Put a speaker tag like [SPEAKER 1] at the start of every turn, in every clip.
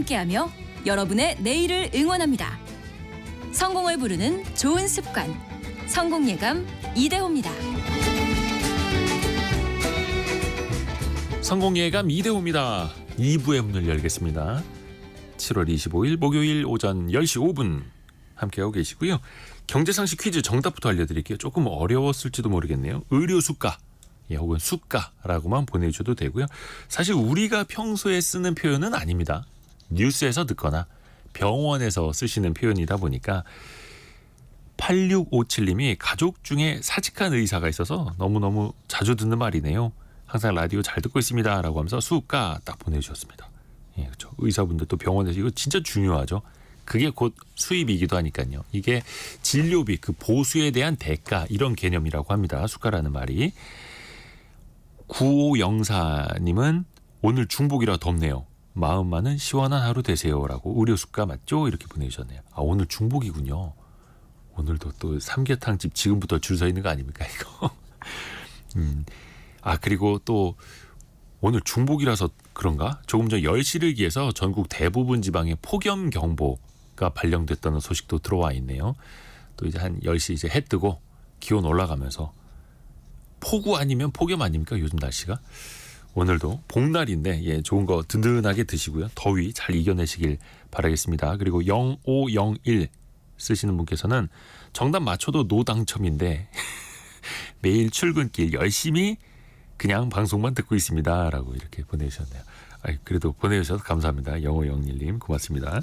[SPEAKER 1] 함께하며 여러분의 내일을 응원합니다. 성공을 부르는 좋은 습관, 성공예감 이대호입니다.
[SPEAKER 2] 성공예감 이대호입니다. 2부의 문을 열겠습니다. 7월 25일 목요일 오전 10시 5분 함께하고 계시고요. 경제상식 퀴즈 정답부터 알려드릴게요. 조금 어려웠을지도 모르겠네요. 의료수가 혹은 수가라고만 보내주셔도 되고요. 사실 우리가 평소에 쓰는 표현은 아닙니다. 뉴스에서 듣거나 병원에서 쓰시는 표현이다 보니까 8657님이 가족 중에 사직한 의사가 있어서 너무너무 자주 듣는 말이네요. 항상 라디오 잘 듣고 있습니다 라고 하면서 수가 딱 보내주셨습니다. 예, 그렇죠. 의사분들도 병원에서 이거 진짜 중요하죠. 그게 곧 수입이기도 하니까요. 이게 진료비, 그 보수에 대한 대가 이런 개념이라고 합니다. 수가라는 말이. 9504님은 오늘 중복이라 덥네요. 마음만은 시원한 하루 되세요라고 의료수가 맞죠? 이렇게 보내주셨네요. 아, 오늘 중복이군요. 오늘도 또 삼계탕집 지금부터 줄 서 있는 거 아닙니까 이거? 그리고 또 오늘 중복이라서 그런가? 조금 전 10시를 기해서 전국 대부분 지방에 폭염 경보가 발령됐다는 소식도 들어와 있네요. 또 이제 한 10시 이제 해 뜨고 기온 올라가면서 폭우 아니면 폭염 아닙니까? 요즘 날씨가. 오늘도 복날인데 좋은 거 든든하게 드시고요. 더위 잘 이겨내시길 바라겠습니다. 그리고 0501 쓰시는 분께서는 정답 맞춰도 노당첨인데 매일 출근길 열심히 그냥 방송만 듣고 있습니다 라고 이렇게 보내주셨네요. 그래도 보내주셔서 감사합니다. 0501님 고맙습니다.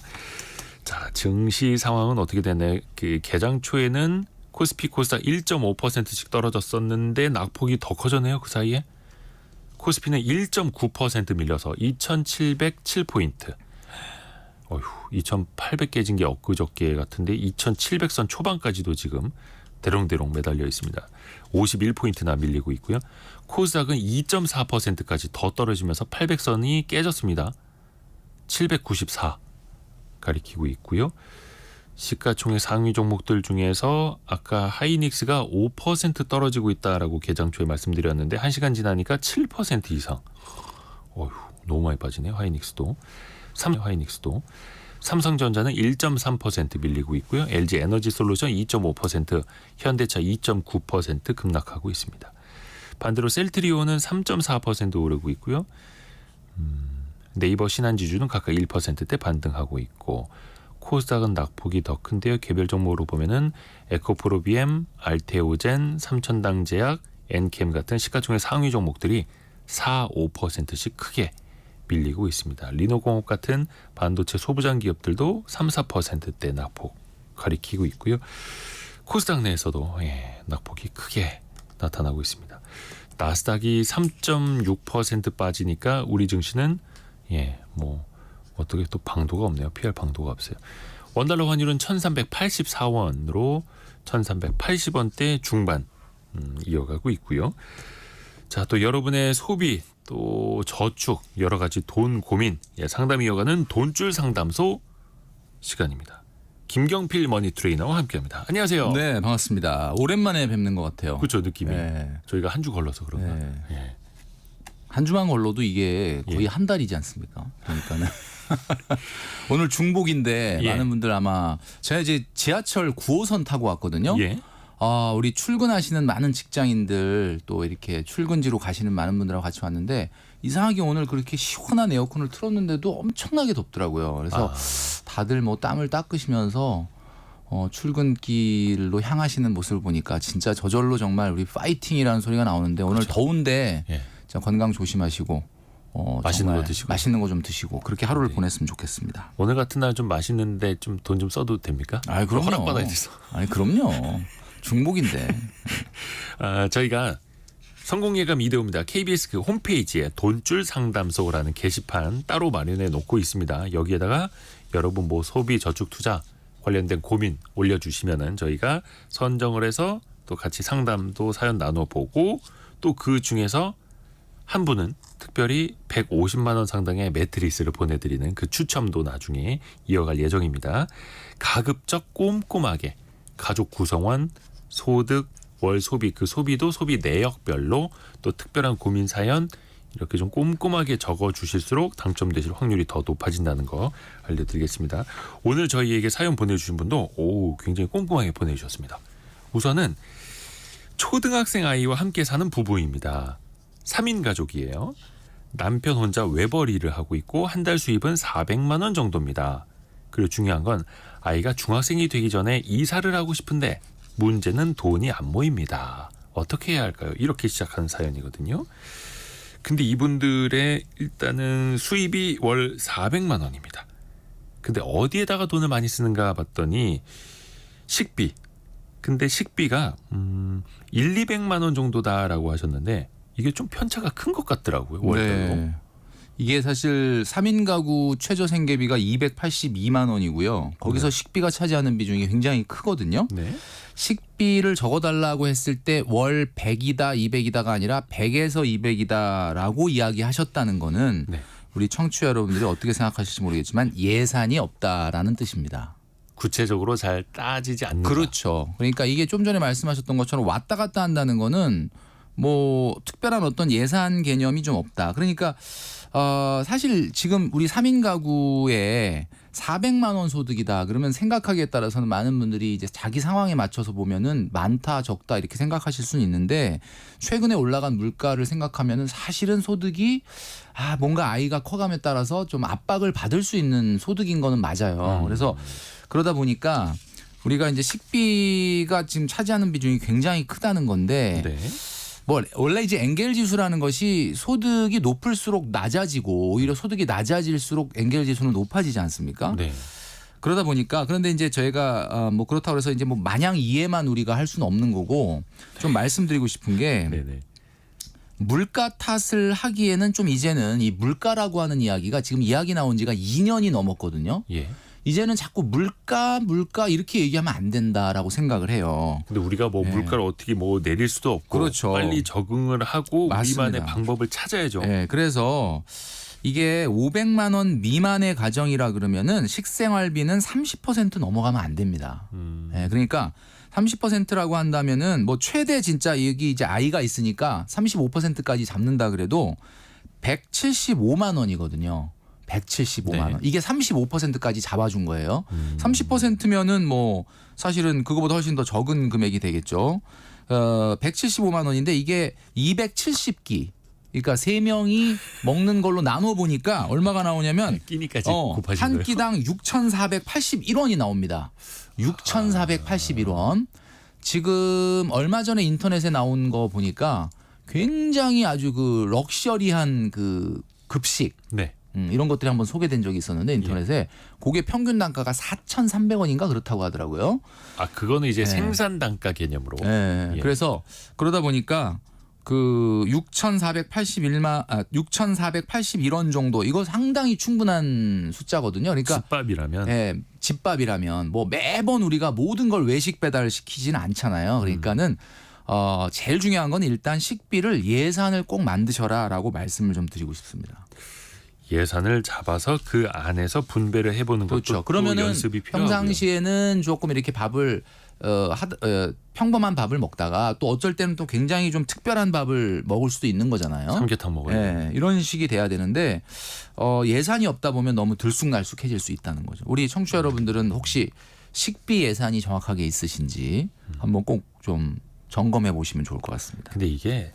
[SPEAKER 2] 자, 증시 상황은 어떻게 됐나요? 그 개장 초에는 코스피 코스닥 1.5%씩 떨어졌었는데 낙폭이 더 커졌네요. 그 사이에 코스피는 1.9% 밀려서 2707포인트. 2800 깨진 게 엊그저께 같은데 2700선 초반까지도 지금 대롱대롱 매달려 있습니다. 51포인트나 밀리고 있고요. 코스닥은 2.4%까지 더 떨어지면서 800선이 깨졌습니다. 794 가리키고 있고요. 시가총액 상위 종목들 중에서 아까 하이닉스가 5% 떨어지고 있다라고 개장 초에 말씀드렸는데 1시간 지나니까 7% 이상. 너무 많이 빠지네요. 하이닉스도. 삼성전자는 1.3% 밀리고 있고요. LG에너지솔루션 2.5%, 현대차 2.9% 급락하고 있습니다. 반대로 셀트리온은 3.4% 오르고 있고요. 네이버 신한지주는 각각 1%대 반등하고 있고 코스닥은 낙폭이 더 큰데요. 개별 종목으로 보면은 에코프로비엠, 알테오젠, 삼천당제약, 엔캠 같은 시가총액 상위 종목들이 4, 5%씩 크게 밀리고 있습니다. 리노공업 같은 반도체 소부장 기업들도 3, 4%대 낙폭 가리키고 있고요. 코스닥 내에서도 낙폭이 크게 나타나고 있습니다. 나스닥이 3.6% 빠지니까 우리 증시는 어떻게 또 방도가 없네요. 피할 방도가 없어요. 원달러 환율은 1384원으로 1380원대 중반 이어가고 있고요. 자, 또 여러분의 소비 또 저축 여러 가지 돈 고민 상담 이어가는 돈줄 상담소 시간입니다. 김경필 머니 트레이너와 함께합니다. 안녕하세요.
[SPEAKER 3] 네, 반갑습니다. 오랜만에 뵙는 것 같아요.
[SPEAKER 2] 그렇죠, 느낌이.
[SPEAKER 3] 네.
[SPEAKER 2] 저희가 한 주 걸러서 그런가.
[SPEAKER 3] 네. 한 주만 걸러도 이게 거의 한 달이지 않습니까? 그러니까는 오늘 중복인데 많은 분들 아마 제가 이제 지하철 9호선 타고 왔거든요. 우리 출근하시는 많은 직장인들 또 이렇게 출근지로 가시는 많은 분들하고 같이 왔는데 이상하게 오늘 그렇게 시원한 에어컨을 틀었는데도 엄청나게 덥더라고요. 그래서 다들 뭐 땀을 닦으시면서 출근길로 향하시는 모습을 보니까 진짜 저절로 정말 우리 파이팅이라는 소리가 나오는데 오늘
[SPEAKER 2] 그렇죠.
[SPEAKER 3] 더운데 건강 조심하시고
[SPEAKER 2] 맛있는 거 드시고
[SPEAKER 3] 맛있는 거 좀 드시고 그렇게 하루를 보냈으면 좋겠습니다.
[SPEAKER 2] 오늘 같은 날 좀 맛있는데 좀 돈 좀 써도 됩니까?
[SPEAKER 3] 그럼요.
[SPEAKER 2] 허락받아야 돼서.
[SPEAKER 3] 그럼요. 중복인데.
[SPEAKER 2] 저희가 성공예감 이대호입니다. KBS 그 홈페이지에 돈줄 상담소라는 게시판 따로 마련해 놓고 있습니다. 여기에다가 여러분 뭐 소비 저축 투자 관련된 고민 올려주시면은 저희가 선정을 해서 또 같이 상담도 사연 나눠보고 또 그 중에서 한 분은 특별히 150만 원 상당의 매트리스를 보내드리는 그 추첨도 나중에 이어갈 예정입니다. 가급적 꼼꼼하게 가족 구성원, 소득, 월 소비, 그 소비도 소비 내역별로 또 특별한 고민 사연 이렇게 좀 꼼꼼하게 적어주실수록 당첨되실 확률이 더 높아진다는 거 알려드리겠습니다. 오늘 저희에게 사연 보내주신 분도 굉장히 꼼꼼하게 보내주셨습니다. 우선은 초등학생 아이와 함께 사는 부부입니다. 3인 가족이에요. 남편 혼자 외벌 일을 하고 있고 한 달 수입은 400만 원 정도입니다. 그리고 중요한 건 아이가 중학생이 되기 전에 이사를 하고 싶은데 문제는 돈이 안 모입니다. 어떻게 해야 할까요? 이렇게 시작하는 사연이거든요. 근데 이분들의 일단은 수입이 월 400만 원입니다. 근데 어디에다가 돈을 많이 쓰는가 봤더니 식비. 근데 식비가 200만 원 정도다라고 하셨는데 이게 좀 편차가 큰 것 같더라고요. 월별로.
[SPEAKER 3] 네. 이게 사실 3인 가구 최저 생계비가 282만 원이고요. 거기서 식비가 차지하는 비중이 굉장히 크거든요.
[SPEAKER 2] 네.
[SPEAKER 3] 식비를 적어달라고 했을 때 월 100이다 200이다가 아니라 100에서 200이다라고 이야기하셨다는 거는
[SPEAKER 2] 네.
[SPEAKER 3] 우리 청취자 여러분들이 어떻게 생각하실지 모르겠지만 예산이 없다라는 뜻입니다.
[SPEAKER 2] 구체적으로 잘 따지지 않는다.
[SPEAKER 3] 그렇죠. 그러니까 이게 좀 전에 말씀하셨던 것처럼 왔다 갔다 한다는 거는 뭐 특별한 어떤 예산 개념이 좀 없다. 그러니까 사실 지금 우리 3인 가구에 400만 원 소득이다. 그러면 생각하기에 따라서는 많은 분들이 이제 자기 상황에 맞춰서 보면은 많다 적다 이렇게 생각하실 수는 있는데 최근에 올라간 물가를 생각하면은 사실은 소득이 뭔가 아이가 커감에 따라서 좀 압박을 받을 수 있는 소득인 거는 맞아요. 그래서 그러다 보니까 우리가 이제 식비가 지금 차지하는 비중이 굉장히 크다는 건데
[SPEAKER 2] 네.
[SPEAKER 3] 뭐 원래 이제 엔겔 지수라는 것이 소득이 높을수록 낮아지고 오히려 소득이 낮아질수록 엔겔 지수는 높아지지 않습니까?
[SPEAKER 2] 네.
[SPEAKER 3] 그러다 보니까 그런데 이제 저희가 뭐 그렇다고 해서 이제 뭐 마냥 이해만 우리가 할 수는 없는 거고 좀 말씀드리고 싶은 게
[SPEAKER 2] 네네.
[SPEAKER 3] 물가 탓을 하기에는 좀 이제는 이 물가라고 하는 이야기가 지금 이야기 나온 지가 2년이 넘었거든요.
[SPEAKER 2] 예.
[SPEAKER 3] 이제는 자꾸 물가 이렇게 얘기하면 안 된다라고 생각을 해요.
[SPEAKER 2] 근데 우리가 뭐 물가를 어떻게 뭐 내릴 수도 없고
[SPEAKER 3] 그렇죠.
[SPEAKER 2] 빨리 적응을 하고
[SPEAKER 3] 맞습니다.
[SPEAKER 2] 우리만의 방법을 찾아야죠.
[SPEAKER 3] 네, 그래서 이게 500만 원 미만의 가정이라 그러면은 식생활비는 30% 넘어가면 안 됩니다. 네, 그러니까 30%라고 한다면은 뭐 최대 진짜 여기 이제 아이가 있으니까 35%까지 잡는다 그래도 175만 원이거든요. 175만 원.
[SPEAKER 2] 네.
[SPEAKER 3] 이게 35%까지 잡아준 거예요. 30%면은 뭐 사실은 그거보다 훨씬 더 적은 금액이 되겠죠. 175만 원인데 이게 270끼. 그러니까 3명이 먹는 걸로 나눠 보니까 얼마가 나오냐면
[SPEAKER 2] 끼니까지 곱하신
[SPEAKER 3] 한
[SPEAKER 2] 거예요?
[SPEAKER 3] 끼당 6,481원이 나옵니다. 6,481원. 지금 얼마 전에 인터넷에 나온 거 보니까 굉장히 아주 그 럭셔리한 그 급식
[SPEAKER 2] 네.
[SPEAKER 3] 이런 것들이 한번 소개된 적이 있었는데 인터넷에 그게 평균 단가가 4,300원인가 그렇다고 하더라고요.
[SPEAKER 2] 그거는 이제
[SPEAKER 3] 네.
[SPEAKER 2] 생산 단가 개념으로.
[SPEAKER 3] 네.
[SPEAKER 2] 예.
[SPEAKER 3] 그래서 그러다 보니까 그 6,481원 정도 이거 상당히 충분한 숫자거든요. 그러니까
[SPEAKER 2] 집밥이라면
[SPEAKER 3] 집밥이라면 뭐 매번 우리가 모든 걸 외식 배달 시키지는 않잖아요. 그러니까는 제일 중요한 건 일단 식비를 예산을 꼭 만드셔라라고 말씀을 좀 드리고 싶습니다.
[SPEAKER 2] 예산을 잡아서 그 안에서 분배를 해보는 것도
[SPEAKER 3] 그렇죠.
[SPEAKER 2] 또
[SPEAKER 3] 그러면은
[SPEAKER 2] 연습이 필요하고요.
[SPEAKER 3] 평상시에는 조금 이렇게 밥을 평범한 밥을 먹다가 또 어쩔 때는 또 굉장히 좀 특별한 밥을 먹을 수도 있는 거잖아요.
[SPEAKER 2] 삼계탕 먹어야 돼요.
[SPEAKER 3] 네, 이런 식이 돼야 되는데 예산이 없다 보면 너무 들쑥날쑥해질 수 있다는 거죠. 우리 청취자 여러분들은 혹시 식비 예산이 정확하게 있으신지 한번 꼭 좀 점검해 보시면 좋을 것 같습니다.
[SPEAKER 2] 근데 이게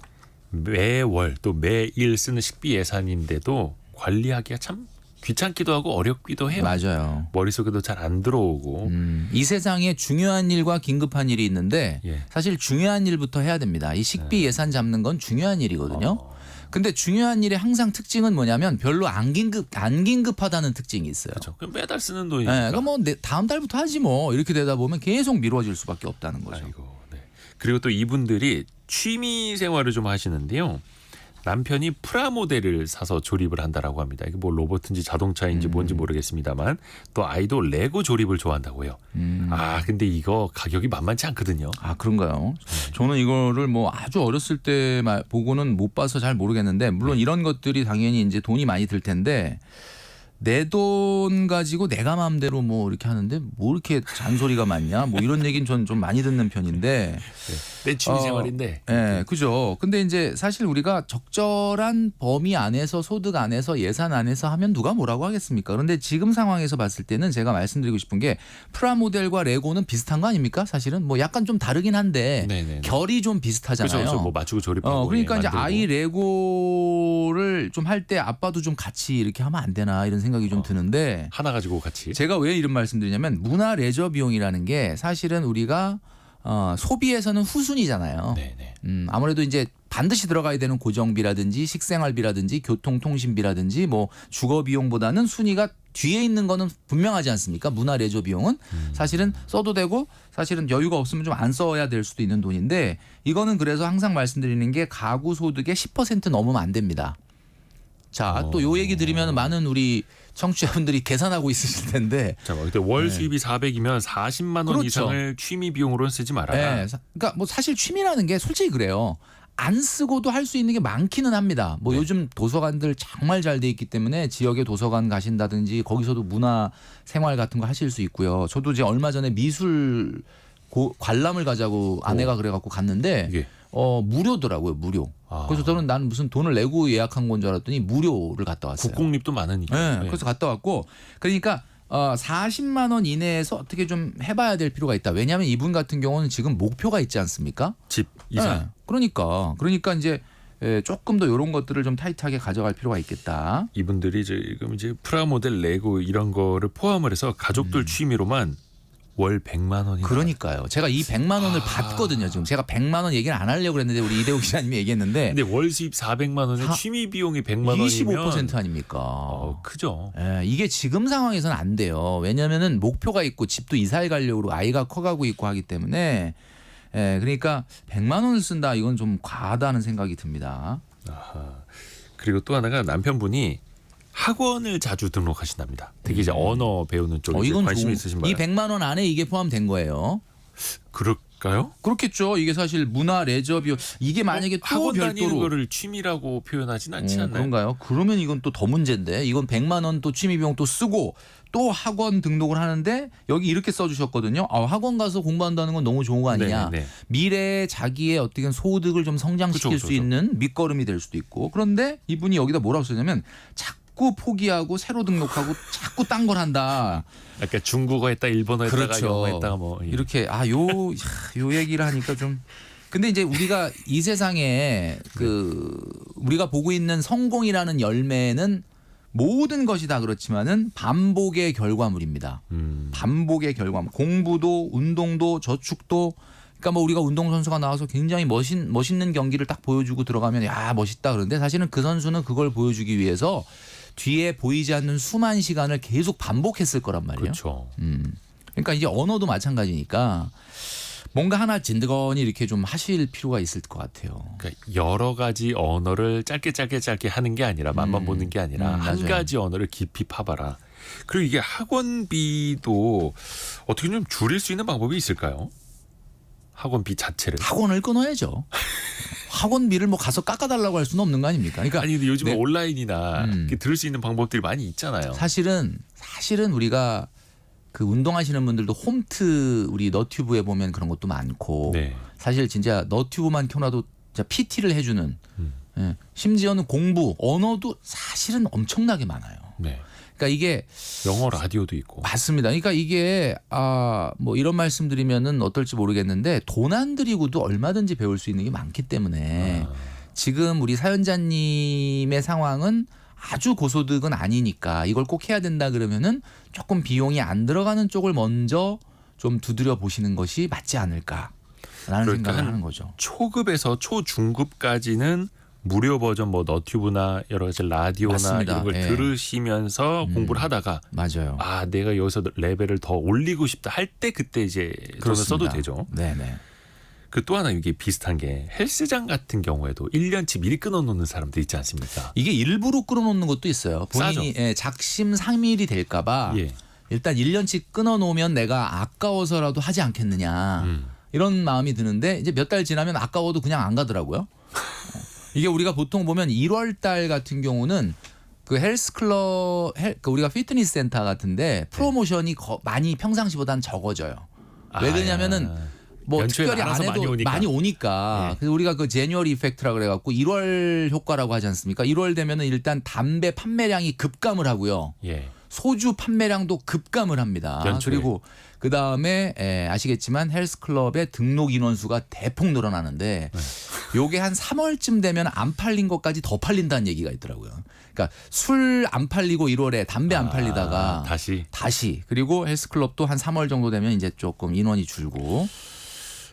[SPEAKER 2] 매월 또 매일 쓰는 식비 예산인데도 관리하기가 참 귀찮기도 하고 어렵기도 해요.
[SPEAKER 3] 맞아요.
[SPEAKER 2] 머릿속에도 잘 안 들어오고.
[SPEAKER 3] 이 세상에 중요한 일과 긴급한 일이 있는데
[SPEAKER 2] 예.
[SPEAKER 3] 사실 중요한 일부터 해야 됩니다. 이 식비 예산 잡는 건 중요한 일이거든요. 근데 중요한 일의 항상 특징은 뭐냐면 별로 안 긴급하다는 특징이 있어요.
[SPEAKER 2] 그렇죠. 그럼 매달 쓰는
[SPEAKER 3] 네,
[SPEAKER 2] 돈이니까.
[SPEAKER 3] 그럼 뭐 다음 달부터 하지 뭐 이렇게 되다 보면 계속 미뤄질 수밖에 없다는 거죠.
[SPEAKER 2] 아이고, 네. 그리고 또 이분들이 취미 생활을 좀 하시는데요. 남편이 프라모델을 사서 조립을 한다라고 합니다. 이게 뭐 로봇인지 자동차인지 뭔지 모르겠습니다만 또 아이도 레고 조립을 좋아한다고 해요. 근데 이거 가격이 만만치 않거든요.
[SPEAKER 3] 아 그런가요? 저는 이거를 뭐 아주 어렸을 때 보고는 못 봐서 잘 모르겠는데 물론 이런 것들이 당연히 이제 돈이 많이 들 텐데 내 돈 가지고 내가 마음대로 뭐 이렇게 하는데 뭐 이렇게 잔소리가 많냐? 뭐 이런 얘기는 전 좀 많이 듣는 편인데
[SPEAKER 2] 내 취미생활인데.
[SPEAKER 3] 예, 그죠. 근데 이제 사실 우리가 적절한 범위 안에서 소득 안에서 예산 안에서 하면 누가 뭐라고 하겠습니까? 그런데 지금 상황에서 봤을 때는 제가 말씀드리고 싶은 게 프라모델과 레고는 비슷한 거 아닙니까? 사실은 뭐 약간 좀 다르긴 한데
[SPEAKER 2] 네네네.
[SPEAKER 3] 결이 좀 비슷하잖아요.
[SPEAKER 2] 그렇죠. 뭐 맞추고 조립하고.
[SPEAKER 3] 그러니까 이제
[SPEAKER 2] 만들고.
[SPEAKER 3] 아이 레고를 좀 할 때 아빠도 좀 같이 이렇게 하면 안 되나 이런 생각이 좀 드는데
[SPEAKER 2] 하나 가지고 같이.
[SPEAKER 3] 제가 왜 이런 말씀드리냐면 문화 레저 비용이라는 게 사실은 우리가 소비에서는 후순위잖아요.
[SPEAKER 2] 네네.
[SPEAKER 3] 아무래도 이제 반드시 들어가야 되는 고정비라든지 식생활비라든지 교통통신비라든지 뭐 주거 비용보다는 순위가 뒤에 있는 거는 분명하지 않습니까? 문화 레저 비용은 사실은 써도 되고 사실은 여유가 없으면 좀 안 써야 될 수도 있는 돈인데 이거는 그래서 항상 말씀드리는 게 가구 소득의 10% 넘으면 안 됩니다. 자, 또 요 얘기 드리면 많은 우리 청취자분들이 계산하고 있으실 텐데.
[SPEAKER 2] 잠깐만. 근데 월 수입이 400이면 40만 원
[SPEAKER 3] 그렇죠.
[SPEAKER 2] 이상을 취미 비용으로는 쓰지 말아라.
[SPEAKER 3] 네, 그러니까 뭐 사실 취미라는 게 솔직히 그래요. 안 쓰고도 할 수 있는 게 많기는 합니다. 뭐 요즘 도서관들 정말 잘 돼 있기 때문에 지역에 도서관 가신다든지 거기서도 문화 생활 같은 거 하실 수 있고요. 저도 이제 얼마 전에 미술 관람을 가자고 아내가 그래갖고 갔는데
[SPEAKER 2] 이게.
[SPEAKER 3] 무료더라고요. 무료.
[SPEAKER 2] 아.
[SPEAKER 3] 그래서 저는 나는 무슨 돈을 내고 예약한 건 줄 알았더니 무료를 갔다 왔어요.
[SPEAKER 2] 국공립도 많으니까.
[SPEAKER 3] 네, 그래서 갔다 왔고 그러니까 40만 원 이내에서 어떻게 좀 해봐야 될 필요가 있다. 왜냐하면 이분 같은 경우는 지금 목표가 있지 않습니까?
[SPEAKER 2] 집 이사.
[SPEAKER 3] 네, 그러니까 이제 조금 더 이런 것들을 좀 타이트하게 가져갈 필요가 있겠다.
[SPEAKER 2] 이분들이 지금 이제 프라모델 레고 이런 거를 포함을 해서 가족들 취미로만 월 100만 원이.
[SPEAKER 3] 그러니까요. 제가 이 100만 원을 받거든요. 지금 제가 100만 원 얘기를 안 하려고 그랬는데 우리 이대호 기자님이 얘기했는데.
[SPEAKER 2] 근데 월 수입 400만 원에 취미 비용이 100만 원이면
[SPEAKER 3] 25% 아닙니까?
[SPEAKER 2] 크죠.
[SPEAKER 3] 이게 지금 상황에서는 안 돼요. 왜냐하면은 목표가 있고 집도 이사해 가려고 아이가 커가고 있고 하기 때문에 그러니까 100만 원을 쓴다 이건 좀 과하다는 생각이 듭니다.
[SPEAKER 2] 아하. 그리고 또 하나가 남편분이 학원을 자주 등록하신답니다. 특히 이제 언어 배우는 쪽에
[SPEAKER 3] 이건
[SPEAKER 2] 관심이 있으신
[SPEAKER 3] 이
[SPEAKER 2] 분은.
[SPEAKER 3] 100만 원 안에 이게 포함된 거예요.
[SPEAKER 2] 그럴까요?
[SPEAKER 3] 그렇겠죠. 이게 사실 문화 레저 비용 이게 만약에 또
[SPEAKER 2] 학원 다니는
[SPEAKER 3] 별도로
[SPEAKER 2] 거를 취미라고 표현하진 않지 않나요?
[SPEAKER 3] 그런가요? 그러면 이건 또 더 문제인데 이건 100만 원 또 취미 비용 또 쓰고 또 학원 등록을 하는데 여기 이렇게 써주셨거든요. 학원 가서 공부한다는 건 너무 좋은 거 아니냐.
[SPEAKER 2] 네네.
[SPEAKER 3] 미래에 자기의 어떻게 소득을 좀 성장시킬
[SPEAKER 2] 그쵸.
[SPEAKER 3] 수 있는 밑거름이 될 수도 있고 그런데 이분이 여기다 뭐라고 쓰냐면 자꾸 포기하고 새로 등록하고 자꾸 딴 걸 한다.
[SPEAKER 2] 그러니까 중국어 했다 일본어 했다가
[SPEAKER 3] 그렇죠.
[SPEAKER 2] 영어 했다가 뭐
[SPEAKER 3] 이렇게 요 얘기를 하니까 좀 근데 이제 우리가 이 세상에 우리가 보고 있는 성공이라는 열매는 모든 것이 다 그렇지만은 반복의 결과물입니다. 반복의 결과물. 공부도 운동도 저축도 그러니까 뭐 우리가 운동선수가 나와서 굉장히 멋있는 경기를 딱 보여주고 들어가면 야 멋있다 그러는데 사실은 그 선수는 그걸 보여주기 위해서 뒤에 보이지 않는 수만 시간을 계속 반복했을 거란 말이에요.
[SPEAKER 2] 그렇죠.
[SPEAKER 3] 그러니까 이제 언어도 마찬가지니까 뭔가 하나 진드건이 이렇게 좀 하실 필요가 있을 것 같아요.
[SPEAKER 2] 그러니까 여러 가지 언어를 짧게 하는 게 아니라 맛만 보는 게 아니라 한
[SPEAKER 3] 맞아요.
[SPEAKER 2] 가지 언어를 깊이 파봐라. 그리고 이게 학원비도 어떻게 좀 줄일 수 있는 방법이 있을까요? 학원비 자체를.
[SPEAKER 3] 학원을 끊어야죠. 학원비를 뭐 가서 깎아달라고 할 수는 없는 거 아닙니까? 그러니까
[SPEAKER 2] 아니 근데 요즘은
[SPEAKER 3] 네.
[SPEAKER 2] 온라인이나 이렇게 들을 수 있는 방법들이 많이 있잖아요.
[SPEAKER 3] 사실은 우리가 그 운동하시는 분들도 홈트 우리 너튜브에 보면 그런 것도 많고
[SPEAKER 2] 네.
[SPEAKER 3] 사실 진짜 너튜브만 켜놔도 진짜 PT를 해주는 심지어는 공부 언어도 사실은 엄청나게 많아요.
[SPEAKER 2] 네.
[SPEAKER 3] 그러니까 이게
[SPEAKER 2] 영어 라디오도 있고.
[SPEAKER 3] 맞습니다. 그러니까 이게 뭐 이런 말씀드리면은 어떨지 모르겠는데 돈 안 들이고도 얼마든지 배울 수 있는 게 많기 때문에 지금 우리 사연자님의 상황은 아주 고소득은 아니니까 이걸 꼭 해야 된다 그러면은 조금 비용이 안 들어가는 쪽을 먼저 좀 두드려 보시는 것이 맞지 않을까라는
[SPEAKER 2] 그러니까
[SPEAKER 3] 생각을 하는 거죠.
[SPEAKER 2] 초급에서 초중급까지는 무료 버전 뭐 너튜브나 여러 가지 라디오나
[SPEAKER 3] 맞습니다.
[SPEAKER 2] 이런 걸
[SPEAKER 3] 예.
[SPEAKER 2] 들으시면서 공부를 하다가
[SPEAKER 3] 맞아요.
[SPEAKER 2] 내가 여기서 레벨을 더 올리고 싶다 할 때 그때 이제 돈을 써도 되죠.
[SPEAKER 3] 네네.
[SPEAKER 2] 그 또 하나 이게 비슷한 게 헬스장 같은 경우에도 1년치 미리 끊어놓는 사람들 있지 않습니까?
[SPEAKER 3] 이게 일부러 끌어놓는 것도 있어요. 본인이 작심삼일이 될까봐
[SPEAKER 2] 예.
[SPEAKER 3] 일단 1년치 끊어놓으면 내가 아까워서라도 하지 않겠느냐 이런 마음이 드는데 이제 몇 달 지나면 아까워도 그냥 안 가더라고요. 이게 우리가 보통 보면 1월 달 같은 경우는 그 헬스클럽 우리가 피트니스 센터 같은데 프로모션이 많이 평상시보다는 적어져요. 왜 그러냐면은 뭐
[SPEAKER 2] 연초에
[SPEAKER 3] 특별히 안
[SPEAKER 2] 많아서
[SPEAKER 3] 해도 많이 오니까.
[SPEAKER 2] 예.
[SPEAKER 3] 그래서 우리가 그 제뉴얼 이펙트라 그래갖고 1월 효과라고 하지 않습니까? 1월 되면은 일단 담배 판매량이 급감을 하고요.
[SPEAKER 2] 예.
[SPEAKER 3] 소주 판매량도 급감을 합니다.
[SPEAKER 2] 연초에.
[SPEAKER 3] 그리고 그 다음에 아시겠지만 헬스클럽의 등록 인원수가 대폭 늘어나는데 요게 한 3월쯤 되면 안 팔린 것까지 더 팔린다는 얘기가 있더라고요. 그러니까 술 안 팔리고 1월에 담배 안 팔리다가 다시 그리고 헬스클럽도 한 3월 정도 되면 이제 조금 인원이 줄고.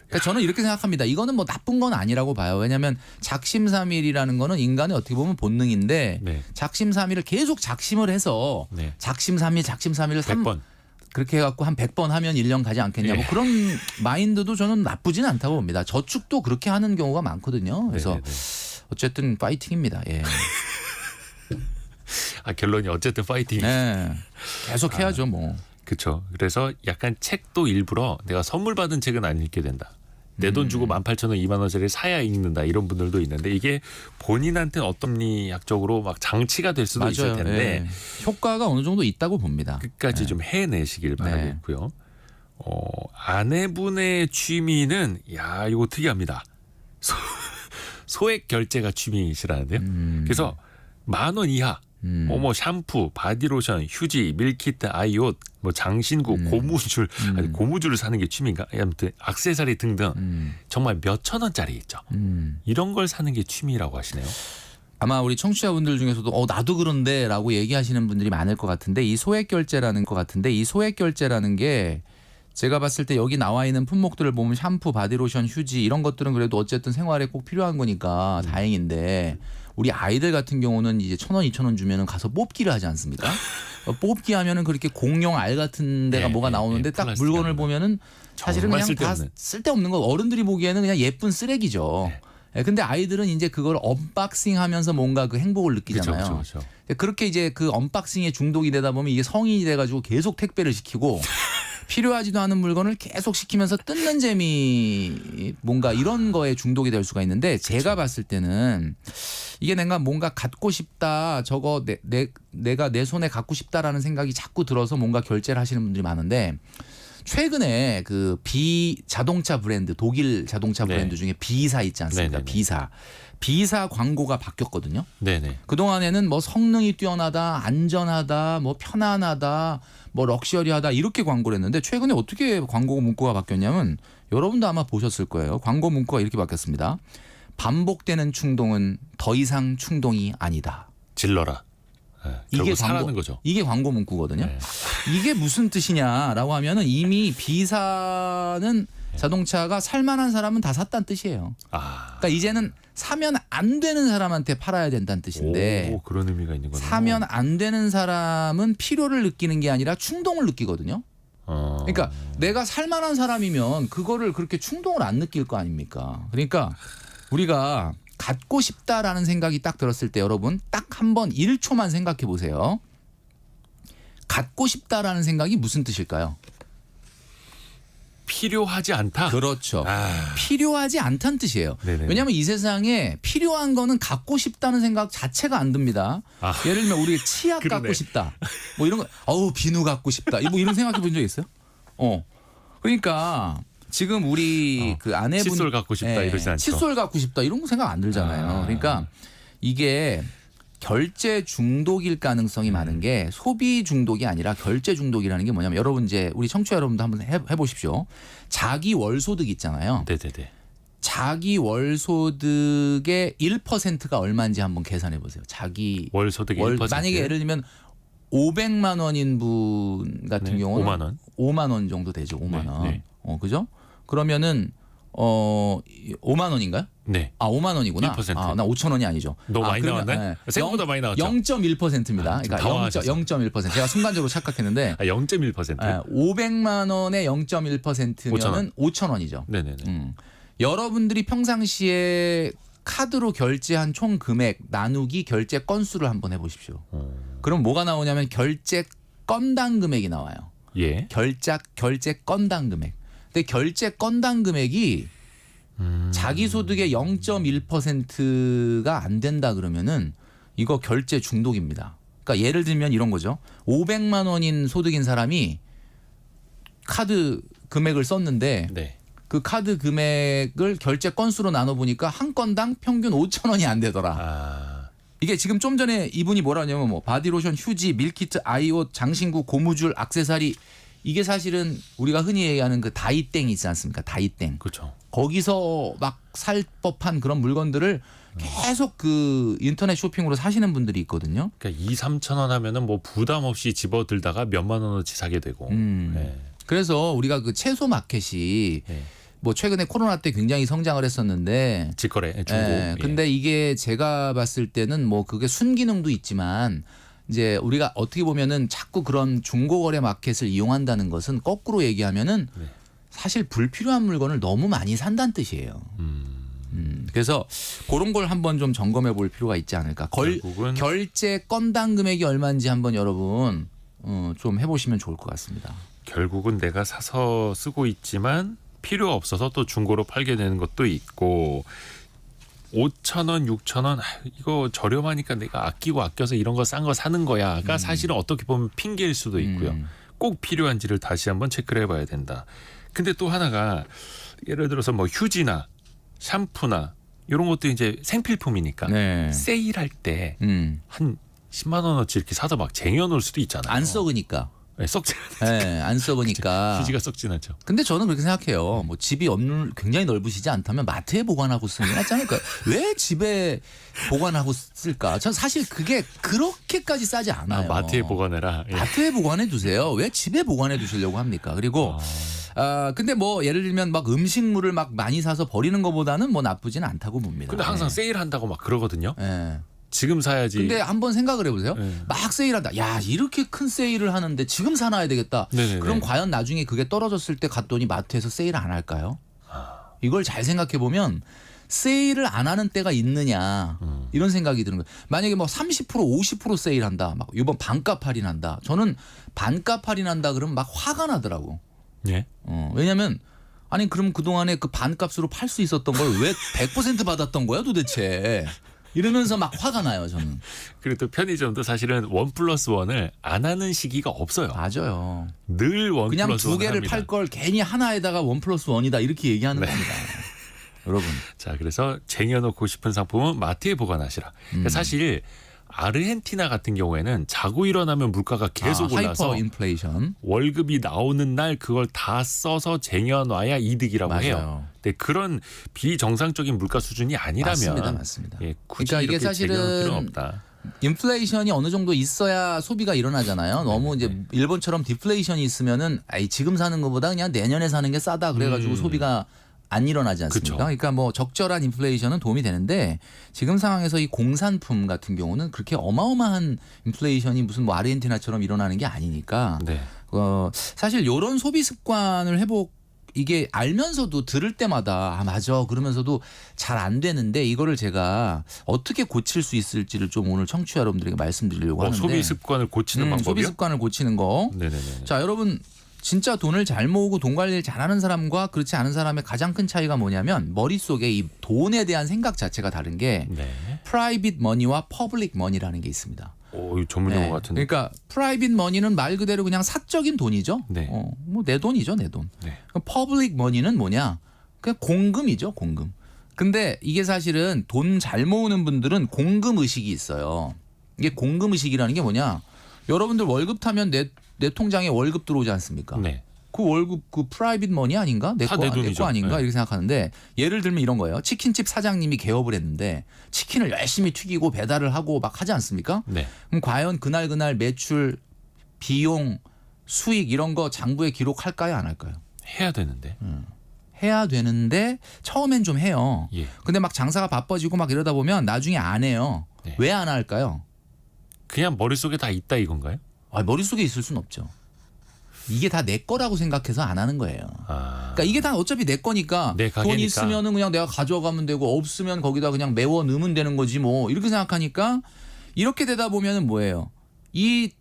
[SPEAKER 3] 그러니까 저는 이렇게 생각합니다. 이거는 뭐 나쁜 건 아니라고 봐요. 왜냐하면 작심삼일이라는 거는 인간의 어떻게 보면 본능인데
[SPEAKER 2] 네.
[SPEAKER 3] 작심삼일을 계속 작심을 해서
[SPEAKER 2] 네.
[SPEAKER 3] 작심삼일
[SPEAKER 2] 100번.
[SPEAKER 3] 그렇게 해갖고 한 100번 하면 1년 가지 않겠냐. 뭐 그런 마인드도 저는 나쁘지는 않다고 봅니다. 저축도 그렇게 하는 경우가 많거든요. 그래서
[SPEAKER 2] 네네네.
[SPEAKER 3] 어쨌든 파이팅입니다. 예.
[SPEAKER 2] 결론이 어쨌든 파이팅.
[SPEAKER 3] 네. 계속 해야죠 뭐.
[SPEAKER 2] 그렇죠. 그래서 약간 책도 일부러 내가 선물 받은 책은 안 읽게 된다. 내 돈 주고 18,000원, 2만 원짜리 사야 읽는다. 이런 분들도 있는데 이게 본인한테는 어떤 심리학적으로 막 장치가 될 수도 있을 텐데
[SPEAKER 3] 예. 효과가 어느 정도 있다고 봅니다.
[SPEAKER 2] 끝까지 좀 해내시길 바라겠고요. 아내분의 취미는 야 이거 특이합니다. 소액 결제가 취미시라는데요. 그래서 10,000원 이하 뭐 샴푸, 바디로션, 휴지, 밀키트, 아이옷, 뭐 장신구, 고무줄, 아니 고무줄을 사는 게 취미인가? 아무튼 액세서리 등등 정말 몇천 원짜리 있죠. 이런 걸 사는 게 취미라고 하시네요.
[SPEAKER 3] 아마 우리 청취자분들 중에서도 나도 그런데라고 얘기하시는 분들이 많을 것 같은데 이 소액 결제라는 게 제가 봤을 때 여기 나와 있는 품목들을 보면 샴푸, 바디로션, 휴지 이런 것들은 그래도 어쨌든 생활에 꼭 필요한 거니까 다행인데 우리 아이들 같은 경우는 이제 1,000원, 2,000원 주면은 가서 뽑기를 하지 않습니까? 뽑기 하면은 그렇게 공룡 알 같은 데가 뭐가 나오는데 딱 물건을 보면은 사실은 그냥 다 쓸데없는 거 어른들이 보기에는 그냥 예쁜 쓰레기죠. 근데 아이들은 이제 그걸 언박싱하면서 뭔가 그 행복을 느끼잖아요.
[SPEAKER 2] 그쵸.
[SPEAKER 3] 그렇게 이제 그 언박싱에 중독이 되다 보면 이게 성인이 돼가지고 계속 택배를 시키고 필요하지도 않은 물건을 계속 시키면서 뜯는 재미 뭔가 이런 거에 중독이 될 수가 있는데 제가 봤을 때는 이게 내가 뭔가 갖고 싶다 저거 내가 내 손에 갖고 싶다라는 생각이 자꾸 들어서 뭔가 결제를 하시는 분들이 많은데 최근에 그 자동차 브랜드 독일 자동차 브랜드 중에 비사 있지 않습니까? 비사 광고가 바뀌었거든요.
[SPEAKER 2] 네네.
[SPEAKER 3] 그동안에는 뭐 성능이 뛰어나다, 안전하다, 뭐 편안하다, 뭐 럭셔리하다 이렇게 광고를 했는데 최근에 어떻게 광고 문구가 바뀌었냐면 여러분도 아마 보셨을 거예요. 광고 문구가 이렇게 바뀌었습니다. 반복되는 충동은 더 이상 충동이 아니다.
[SPEAKER 2] 질러라.
[SPEAKER 3] 이게
[SPEAKER 2] 사라는 거죠.
[SPEAKER 3] 이게 광고 문구거든요. 이게 무슨 뜻이냐라고 하면은 이미 비사는 자동차가 살만한 사람은 다 샀다는 뜻이에요. 그러니까 이제는 사면 안 되는 사람한테 팔아야 된다는 뜻인데
[SPEAKER 2] 그런 의미가 있는 거네요.
[SPEAKER 3] 사면 안 되는 사람은 필요를 느끼는 게 아니라 충동을 느끼거든요. 그러니까 내가 살만한 사람이면 그거를 그렇게 충동을 안 느낄 거 아닙니까? 그러니까 우리가 갖고 싶다라는 생각이 딱 들었을 때 여러분 딱 한번 1초만 생각해 보세요. 갖고 싶다라는 생각이 무슨 뜻일까요?
[SPEAKER 2] 필요하지 않다.
[SPEAKER 3] 그렇죠. 필요하지 않다는 뜻이에요.
[SPEAKER 2] 네네.
[SPEAKER 3] 왜냐하면 이 세상에 필요한 거는 갖고 싶다는 생각 자체가 안 듭니다. 예를 들면 우리 치약 갖고 싶다. 뭐 이런 거, 비누 갖고 싶다. 뭐 이런 생각해 본 적 있어요? 그러니까 지금 우리 그 아내분
[SPEAKER 2] 칫솔 갖고 싶다 이러지 않죠.
[SPEAKER 3] 칫솔 갖고 싶다 이런 거 생각 안 들잖아요. 그러니까 이게 결제 중독일 가능성이 많은 게 소비 중독이 아니라 결제 중독이라는 게 뭐냐면 여러분 이제 우리 청취자 여러분도 한번 해보십시오. 자기 월소득 있잖아요.
[SPEAKER 2] 네네네.
[SPEAKER 3] 자기 월소득의 1%가 얼마인지 한번 계산해 보세요. 자기
[SPEAKER 2] 월소득의 1%.
[SPEAKER 3] 만약에 예를 들면 500만 원인 분 같은 경우는
[SPEAKER 2] 5만 원.
[SPEAKER 3] 5만 원 정도 되죠. 5만 원.
[SPEAKER 2] 네.
[SPEAKER 3] 그죠? 그러면은 5만 원인가요?
[SPEAKER 2] 네.
[SPEAKER 3] 5만 원이구나.
[SPEAKER 2] 1%.
[SPEAKER 3] 나 5천 원이 아니죠.
[SPEAKER 2] 너무 많이 나왔네. 생각보다 많이 나왔죠.
[SPEAKER 3] 0.1%입니다. 그러니까 0.1%. 제가 순간적으로 착각했는데
[SPEAKER 2] 0.1%.
[SPEAKER 3] 500만 원의 0.1%면은 5천 원이죠.
[SPEAKER 2] 네네네.
[SPEAKER 3] 여러분들이 평상시에 카드로 결제한 총 금액 나누기 결제 건수를 한번 해보십시오. 그럼 뭐가 나오냐면 결제 건당 금액이 나와요.
[SPEAKER 2] 예.
[SPEAKER 3] 결제 건당 금액. 근데 결제 건당 금액이 자기 소득의 0.1%가 안 된다 그러면은 이거 결제 중독입니다. 그러니까 예를 들면 이런 거죠. 500만 원인 소득인 사람이 카드 금액을 썼는데
[SPEAKER 2] 네.
[SPEAKER 3] 그 카드 금액을 결제 건수로 나눠 보니까 한 건당 평균 5,000원이 안 되더라.
[SPEAKER 2] 아,
[SPEAKER 3] 이게 지금 좀 전에 이분이 뭐라 하냐면 뭐 바디로션, 휴지, 밀키트, 아이옷, 장신구, 고무줄, 액세서리 이게 사실은 우리가 흔히 얘기하는 그 다이땡 있지 않습니까? 다이땡.
[SPEAKER 2] 그렇죠.
[SPEAKER 3] 거기서 막 살 법한 그런 물건들을 계속 그 인터넷 쇼핑으로 사시는 분들이 있거든요.
[SPEAKER 2] 그러니까 2, 3천 원 하면은 뭐 부담 없이 집어들다가 몇만 원어치 사게 되고. 네.
[SPEAKER 3] 그래서 우리가 그 채소 마켓이
[SPEAKER 2] 네.
[SPEAKER 3] 뭐 최근에 코로나 때 굉장히 성장을 했었는데
[SPEAKER 2] 직거래 중고.
[SPEAKER 3] 예, 근데 이게 제가 봤을 때는 뭐 그게 순기능도 있지만 이제 우리가 어떻게 보면은 자꾸 그런 중고거래 마켓을 이용한다는 것은 거꾸로 얘기하면은
[SPEAKER 2] 네.
[SPEAKER 3] 사실 불필요한 물건을 너무 많이 산다는 뜻이에요. 그래서 그런 걸 한번 좀 점검해 볼 필요가 있지 않을까.
[SPEAKER 2] 결국은
[SPEAKER 3] 결제 건당 금액이 얼마인지 한번 여러분 좀 해보시면 좋을 것 같습니다.
[SPEAKER 2] 결국은 내가 사서 쓰고 있지만 필요 없어서 또 중고로 팔게 되는 것도 있고 5,000원, 6,000원 이거 저렴하니까 내가 아껴서 이런 거 싼 거 사는 거야가 사실은 어떻게 보면 핑계일 수도 있고요. 꼭 필요한지를 다시 한번 체크를 해봐야 된다. 근데 또 하나가 예를 들어서 뭐 휴지나 샴푸나 이런 것도 이제 생필품이니까
[SPEAKER 3] 네.
[SPEAKER 2] 세일할 때 한 10만 원어치 이렇게 사서 막 쟁여놓을 수도 있잖아요.
[SPEAKER 3] 안 썩으니까.
[SPEAKER 2] 네, 썩지
[SPEAKER 3] 네, 안 썩으니까.
[SPEAKER 2] 휴지가 썩진 않죠.
[SPEAKER 3] 근데 저는 그렇게 생각해요. 뭐 집이 굉장히 넓으시지 않다면 마트에 보관하고 쓰는 게 낫지 않을까요? 왜 집에 보관하고 쓸까? 전 사실 그게 그렇게까지 싸지 않아요.
[SPEAKER 2] 아, 마트에 보관해라. 예.
[SPEAKER 3] 마트에 보관해 두세요. 왜 집에 보관해 두시려고 합니까? 그리고 근데 뭐 예를 들면 막 음식물을 막 많이 사서 버리는 것보다는 뭐 나쁘지는 않다고 봅니다.
[SPEAKER 2] 근데 항상 세일한다고 막 그러거든요.
[SPEAKER 3] 예.
[SPEAKER 2] 지금 사야지.
[SPEAKER 3] 근데 한번 생각을 해보세요.
[SPEAKER 2] 네.
[SPEAKER 3] 막 세일한다. 야 이렇게 큰 세일을 하는데 지금 사놔야 되겠다.
[SPEAKER 2] 네네네.
[SPEAKER 3] 그럼 과연 나중에 그게 떨어졌을 때 갔더니 마트에서 세일 안 할까요? 이걸 잘 생각해 보면 세일을 안 하는 때가 있느냐 이런 생각이 드는 거예요. 만약에 뭐 30% 50% 세일한다. 막 이번 반값 할인한다. 저는 반값 할인한다 그러면 막 화가 나더라고.
[SPEAKER 2] 예.
[SPEAKER 3] 왜냐면 아니 그럼 그동안에 그 반값으로 팔 수 있었던 걸 왜 100% 받았던 거야 도대체. 이러면서 막 화가 나요 저는.
[SPEAKER 2] 그리고 또 편의점도 사실은 1+1을 안 하는 시기가 없어요.
[SPEAKER 3] 맞아요.
[SPEAKER 2] 늘 1+1
[SPEAKER 3] 그냥 두 개를
[SPEAKER 2] 합니다.
[SPEAKER 3] 팔 걸 괜히 하나에다가 1+1이다 이렇게 얘기하는
[SPEAKER 2] 네.
[SPEAKER 3] 겁니다. 여러분.
[SPEAKER 2] 자, 그래서 쟁여놓고 싶은 상품은 마트에 보관하시라. 그러니까 사실 아르헨티나 같은 경우에는 자고 일어나면 물가가 계속 올라서
[SPEAKER 3] 하이퍼 인플레이션.
[SPEAKER 2] 월급이 나오는 날 그걸 다 써서 쟁여놔야 이득이라고
[SPEAKER 3] 맞아요.
[SPEAKER 2] 해요. 근데 그런 비정상적인 물가 수준이 아니라면
[SPEAKER 3] 맞습니다.
[SPEAKER 2] 예, 굳이
[SPEAKER 3] 그러니까 이게
[SPEAKER 2] 이렇게
[SPEAKER 3] 사실은
[SPEAKER 2] 쟁여놓을 필요는 없다.
[SPEAKER 3] 인플레이션이 어느 정도 있어야 소비가 일어나잖아요. 너무 이제 일본처럼 디플레이션이 있으면은 아이 지금 사는 것보다 그냥 내년에 사는 게 싸다 그래가지고 소비가 안 일어나지 않습니까?
[SPEAKER 2] 그쵸.
[SPEAKER 3] 그러니까 뭐 적절한 인플레이션은 도움이 되는데 지금 상황에서 이 공산품 같은 경우는 그렇게 어마어마한 인플레이션이 무슨 뭐 아르헨티나처럼 일어나는 게 아니니까
[SPEAKER 2] 네.
[SPEAKER 3] 사실 이런 소비 습관을 이게 알면서도 들을 때마다 아 맞아 그러면서도 잘 안 되는데 이거를 제가 어떻게 고칠 수 있을지를 좀 오늘 청취자 여러분들에게 말씀드리려고 하는데
[SPEAKER 2] 소비 습관을 고치는 방법이요?
[SPEAKER 3] 소비 습관을 고치는 거.
[SPEAKER 2] 네네네.
[SPEAKER 3] 자 여러분 진짜 돈을 잘 모으고 돈 관리를 잘하는 사람과 그렇지 않은 사람의 가장 큰 차이가 뭐냐면 머릿속에 이 돈에 대한 생각 자체가 다른 게
[SPEAKER 2] 네.
[SPEAKER 3] 프라이빗 머니와 퍼블릭 머니라는 게 있습니다.
[SPEAKER 2] 오, 전문 용어 같은데.
[SPEAKER 3] 그러니까 프라이빗 머니는 말 그대로 그냥 사적인 돈이죠.
[SPEAKER 2] 네.
[SPEAKER 3] 뭐 내 돈이죠, 내 돈.
[SPEAKER 2] 네.
[SPEAKER 3] 퍼블릭 머니는 뭐냐? 그냥 공금이죠, 공금. 근데 이게 사실은 돈 잘 모으는 분들은 공금 의식이 있어요. 이게 공금 의식이라는 게 뭐냐? 여러분들 월급 타면 내 통장에 월급 들어오지 않습니까?
[SPEAKER 2] 네.
[SPEAKER 3] 그 월급 그 프라이빗 머니 아닌가? 내
[SPEAKER 2] 다
[SPEAKER 3] 거
[SPEAKER 2] 내 돈이죠.
[SPEAKER 3] 아닌가?
[SPEAKER 2] 네.
[SPEAKER 3] 이렇게 생각하는데 예를 들면 이런 거예요. 치킨집 사장님이 개업을 했는데 치킨을 열심히 튀기고 배달을 하고 막 하지 않습니까?
[SPEAKER 2] 네.
[SPEAKER 3] 그럼 과연 그날 매출, 비용, 수익 이런 거 장부에 기록할까요? 안 할까요?
[SPEAKER 2] 해야 되는데.
[SPEAKER 3] 해야 되는데 처음엔 좀 해요.
[SPEAKER 2] 예.
[SPEAKER 3] 근데 막 장사가 바빠지고 막 이러다 보면 나중에 안 해요.
[SPEAKER 2] 네.
[SPEAKER 3] 왜 안 할까요?
[SPEAKER 2] 그냥 머릿속에 다 있다 이건가요?
[SPEAKER 3] 머릿속에 있을 순 없죠. 이게 다 내 거라고 생각해서 안 하는 거예요. 그러니까 이게 다 어차피 내 거니까
[SPEAKER 2] 내
[SPEAKER 3] 돈
[SPEAKER 2] 가게니까.
[SPEAKER 3] 있으면은 그냥 내가 가져가면 되고 없으면 거기다 그냥 메워 넣으면 되는 거지 뭐 이렇게 생각하니까 이렇게 되다 보면은 뭐예요? 이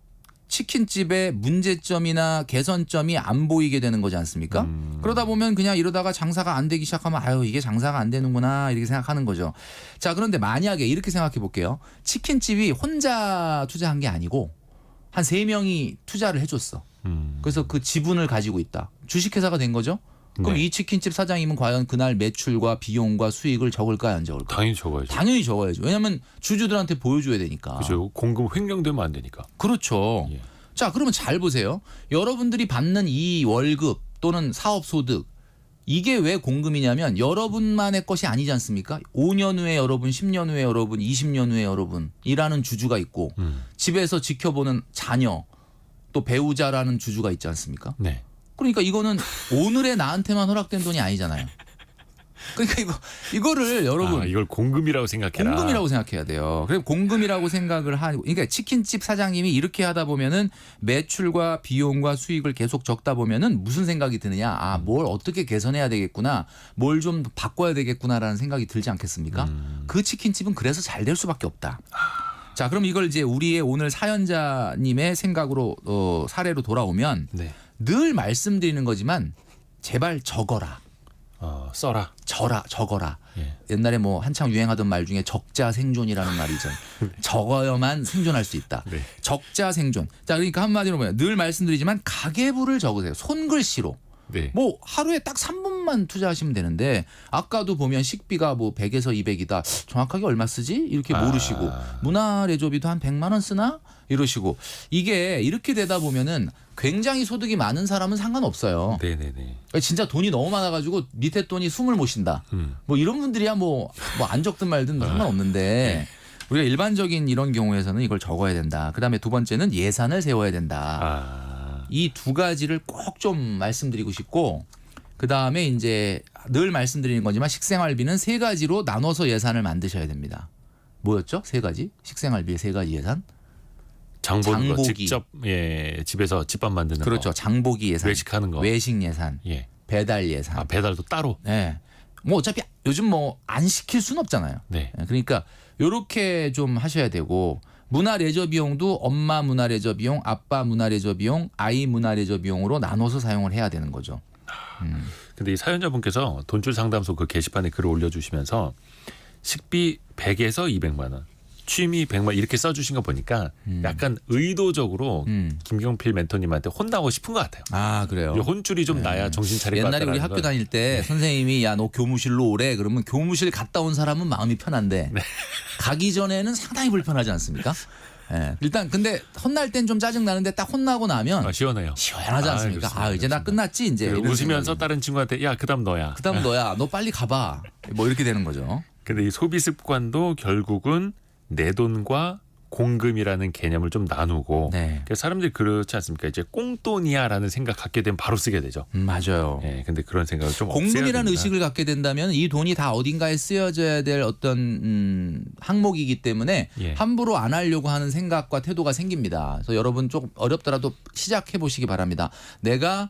[SPEAKER 3] 치킨집의 문제점이나 개선점이 안 보이게 되는 거지 않습니까? 그러다 보면 그냥 이러다가 장사가 안 되기 시작하면 아유 이게 장사가 안 되는구나 이렇게 생각하는 거죠. 자 그런데 만약에 이렇게 생각해 볼게요. 치킨집이 혼자 투자한 게 아니고 한 3명이 투자를 해줬어. 그래서 그 지분을 가지고 있다. 주식회사가 된 거죠. 그럼
[SPEAKER 2] 네.
[SPEAKER 3] 이 치킨집 사장님은 과연 그날 매출과 비용과 수익을 적을까요, 안 적을까요?
[SPEAKER 2] 당연히 적어야죠.
[SPEAKER 3] 당연히 적어야죠. 왜냐하면 주주들한테 보여줘야 되니까.
[SPEAKER 2] 그죠. 공급 횡령되면 안 되니까.
[SPEAKER 3] 그렇죠.
[SPEAKER 2] 예.
[SPEAKER 3] 자, 그러면 잘 보세요. 여러분들이 받는 이 월급 또는 사업소득 이게 왜 공금이냐면 여러분만의 것이 아니지 않습니까? 5년 후에 여러분, 10년 후에 여러분, 20년 후에 여러분이라는 주주가 있고 집에서 지켜보는 자녀 또 배우자라는 주주가 있지 않습니까?
[SPEAKER 2] 네.
[SPEAKER 3] 그러니까 이거는 오늘의 나한테만 허락된 돈이 아니잖아요. 그러니까 이거를 여러분
[SPEAKER 2] 이걸 공금이라고 생각해라.
[SPEAKER 3] 공금이라고 생각해야 돼요. 그래서 공금이라고 생각을 하고, 그러니까 치킨집 사장님이 이렇게 하다 보면은 매출과 비용과 수익을 계속 적다 보면은 무슨 생각이 드느냐? 뭘 어떻게 개선해야 되겠구나, 뭘 좀 바꿔야 되겠구나라는 생각이 들지 않겠습니까? 그 치킨집은 그래서 잘 될 수밖에 없다. 자, 그럼 이걸 이제 우리의 오늘 사연자님의 생각으로 사례로 돌아오면
[SPEAKER 2] 네.
[SPEAKER 3] 늘 말씀드리는 거지만 제발 적어라.
[SPEAKER 2] 써라.
[SPEAKER 3] 적어라.
[SPEAKER 2] 예.
[SPEAKER 3] 옛날에 뭐 한창 유행하던 말 중에 적자 생존이라는 말이죠. 적어야만 생존할 수 있다.
[SPEAKER 2] 네.
[SPEAKER 3] 적자 생존. 자, 그러니까 한마디로 뭐냐. 늘 말씀드리지만 가계부를 적으세요. 손글씨로.
[SPEAKER 2] 네.
[SPEAKER 3] 뭐 하루에 딱 3분만 투자하시면 되는데 아까도 보면 식비가 뭐 100에서 200이다. 정확하게 얼마 쓰지? 이렇게 모르시고 문화레저비도 한 100만 원 쓰나? 이러시고 이게 이렇게 되다 보면은 굉장히 소득이 많은 사람은 상관없어요.
[SPEAKER 2] 네네네.
[SPEAKER 3] 그러니까 진짜 돈이 너무 많아가지고 밑에 돈이 숨을 못 쉰다. 뭐 이런 분들이야 뭐 안 적든 말든 상관없는데 우리가 일반적인 이런 경우에서는 이걸 적어야 된다. 그다음에 두 번째는 예산을 세워야 된다. 이 두 가지를 꼭 좀 말씀드리고 싶고 그다음에 이제 늘 말씀드리는 거지만 식생활비는 세 가지로 나눠서 예산을 만드셔야 됩니다. 뭐였죠? 세 가지? 식생활비의 세 가지 예산?
[SPEAKER 2] 장 보는 거,
[SPEAKER 3] 장보기.
[SPEAKER 2] 직접 집에서 집밥 만드는
[SPEAKER 3] 그렇죠.
[SPEAKER 2] 거.
[SPEAKER 3] 장보기 예산.
[SPEAKER 2] 외식하는 거.
[SPEAKER 3] 외식 예산.
[SPEAKER 2] 예.
[SPEAKER 3] 배달 예산.
[SPEAKER 2] 배달도 따로.
[SPEAKER 3] 네. 뭐 어차피 요즘 뭐 안 시킬 수는 없잖아요.
[SPEAKER 2] 네.
[SPEAKER 3] 그러니까 요렇게 좀 하셔야 되고 문화 레저 비용도 엄마 문화 레저 비용, 아빠 문화 레저 비용, 아이 문화 레저 비용으로 나눠서 사용을 해야 되는 거죠.
[SPEAKER 2] 근데 이 사연자분께서 돈줄 상담소 그 게시판에 글을 올려주시면서 식비 100에서 200만 원, 취미 100만 이렇게 써주신 거 보니까 약간 의도적으로 김경필 멘토님한테 혼나고 싶은 것 같아요.
[SPEAKER 3] 아, 그래요.
[SPEAKER 2] 이 혼줄이 좀 나야 정신 차릴 것
[SPEAKER 3] 옛날에
[SPEAKER 2] 같다는
[SPEAKER 3] 우리 학교
[SPEAKER 2] 건.
[SPEAKER 3] 다닐 때 선생님이 야 너 교무실로 오래 그러면 교무실 갔다 온 사람은 마음이 편한데 가기 전에는 상당히 불편하지 않습니까? 예. 일단 근데 혼날 땐 좀 짜증 나는데 딱 혼나고 나면
[SPEAKER 2] 시원해요.
[SPEAKER 3] 시원하지 않습니까?
[SPEAKER 2] 그렇습니다.
[SPEAKER 3] 이제 나 끝났지 이제. 이런
[SPEAKER 2] 웃으면서
[SPEAKER 3] 생각이.
[SPEAKER 2] 다른 친구한테 야 그다음 너야.
[SPEAKER 3] 그다음 너야. 너 빨리 가봐. 뭐 이렇게 되는 거죠.
[SPEAKER 2] 근데 이 소비 습관도 결국은 내 돈과 공금이라는 개념을 좀 나누고
[SPEAKER 3] 네.
[SPEAKER 2] 그러니까 사람들이 그렇지 않습니까? 이제 꽁돈이야라는 생각 갖게 되면 바로 쓰게 되죠.
[SPEAKER 3] 맞아요.
[SPEAKER 2] 예, 근데 그런 생각을 좀 없애야
[SPEAKER 3] 공금이라는
[SPEAKER 2] 됩니다.
[SPEAKER 3] 의식을 갖게 된다면 이 돈이 다 어딘가에 쓰여져야 될 어떤 항목이기 때문에
[SPEAKER 2] 예.
[SPEAKER 3] 함부로 안 하려고 하는 생각과 태도가 생깁니다. 그래서 여러분 조금 어렵더라도 시작해 보시기 바랍니다. 내가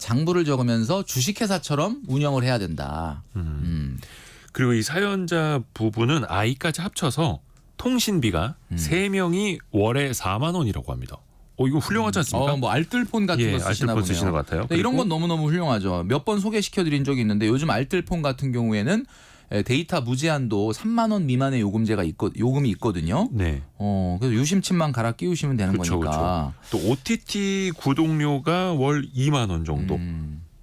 [SPEAKER 3] 장부를 적으면서 주식회사처럼 운영을 해야 된다.
[SPEAKER 2] 그리고 이 사연자 부부는 아이까지 합쳐서 통신비가 세 명이 월에 4만 원이라고 합니다. 이거 훌륭하지 않습니까?
[SPEAKER 3] 뭐 알뜰폰 같은 거 쓰시나
[SPEAKER 2] 알뜰폰
[SPEAKER 3] 보네요.
[SPEAKER 2] 쓰시는 것 같아요.
[SPEAKER 3] 네, 이런
[SPEAKER 2] 그리고
[SPEAKER 3] 건 너무너무 훌륭하죠. 몇 번 소개시켜드린 적이 있는데 요즘 알뜰폰 같은 경우에는 데이터 무제한도 3만 원 미만의 요금이 있거든요.
[SPEAKER 2] 네.
[SPEAKER 3] 그래서 유심칩만 갈아 끼우시면 되는
[SPEAKER 2] 그렇죠,
[SPEAKER 3] 거니까.
[SPEAKER 2] 그렇죠. 또 OTT 구독료가 월 2만 원 정도.